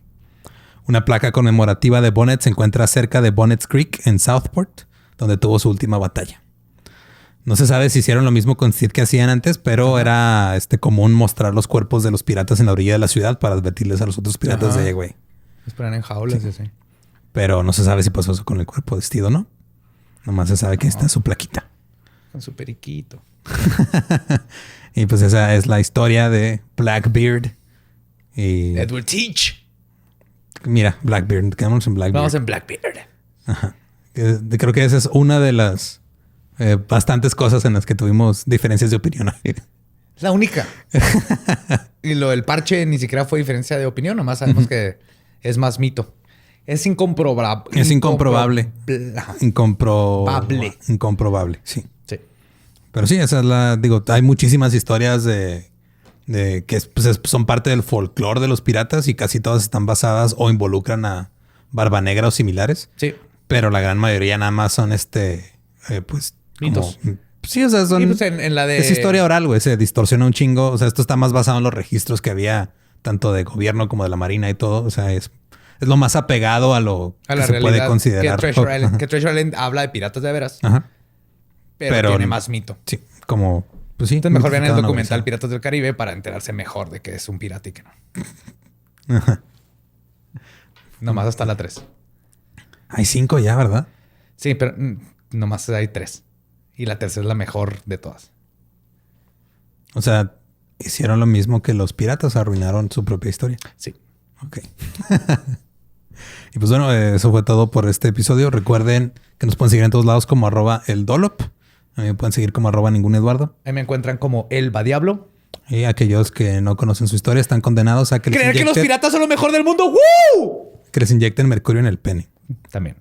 Una placa conmemorativa de Bonnet se encuentra cerca de Bonnet's Creek en Southport, donde tuvo su última batalla. No se sabe si hicieron lo mismo con Sid que hacían antes, pero era común mostrar los cuerpos de los piratas en la orilla de la ciudad para advertirles a los otros piratas de, güey. Los ponen en jaulas y así. Pero no se sabe si pasó eso con el cuerpo de Steve o no. Nomás se sabe que está su plaquita. Con su periquito. Y pues esa es la historia de Blackbeard y Edward Teach. Mira, Blackbeard. Quedamos en Blackbeard. Vamos en Blackbeard. Ajá. Creo que esa es una de las bastantes cosas en las que tuvimos diferencias de opinión. La única. Y lo del parche ni siquiera fue diferencia de opinión. Nomás sabemos que es más mito. Es incomprobable. Es incomprobable. Incomprobable. Incomprobable, sí. Sí. Pero sí, esa es la... Digo, hay muchísimas historias de que son parte del folclore de los piratas y casi todas están basadas o involucran a Barba Negra o similares. Sí. Pero la gran mayoría nada más son pues... mitos. Sí, o sea, son... Y pues en la de... Es historia oral, güey. Se distorsiona un chingo. O sea, esto está más basado en los registros que había tanto de gobierno como de la marina y todo. O sea, es lo más apegado a lo a que la se puede realidad considerar. Que Treasure Island habla de piratas de veras. Ajá. Pero tiene más mito. Sí, como... Pues sí. Entonces mejor vean el documental Piratas del Caribe para enterarse mejor de que es un pirata y que no. Ajá. Nomás hasta la 3. Hay 5 ya, ¿verdad? Sí, pero nomás hay 3. Y la tercera es la mejor de todas. O sea, hicieron lo mismo que los piratas, arruinaron su propia historia. Sí. Ok. Y pues bueno, eso fue todo por este episodio. Recuerden que nos pueden seguir en todos lados como @eldolop. A mí me pueden seguir como @ningunEduardo. Ahí me encuentran como El Va Diablo. Y aquellos que no conocen su historia están condenados a que ¿Creer que los piratas son lo mejor del mundo? ¡Woo! Que les inyecten mercurio en el pene. También.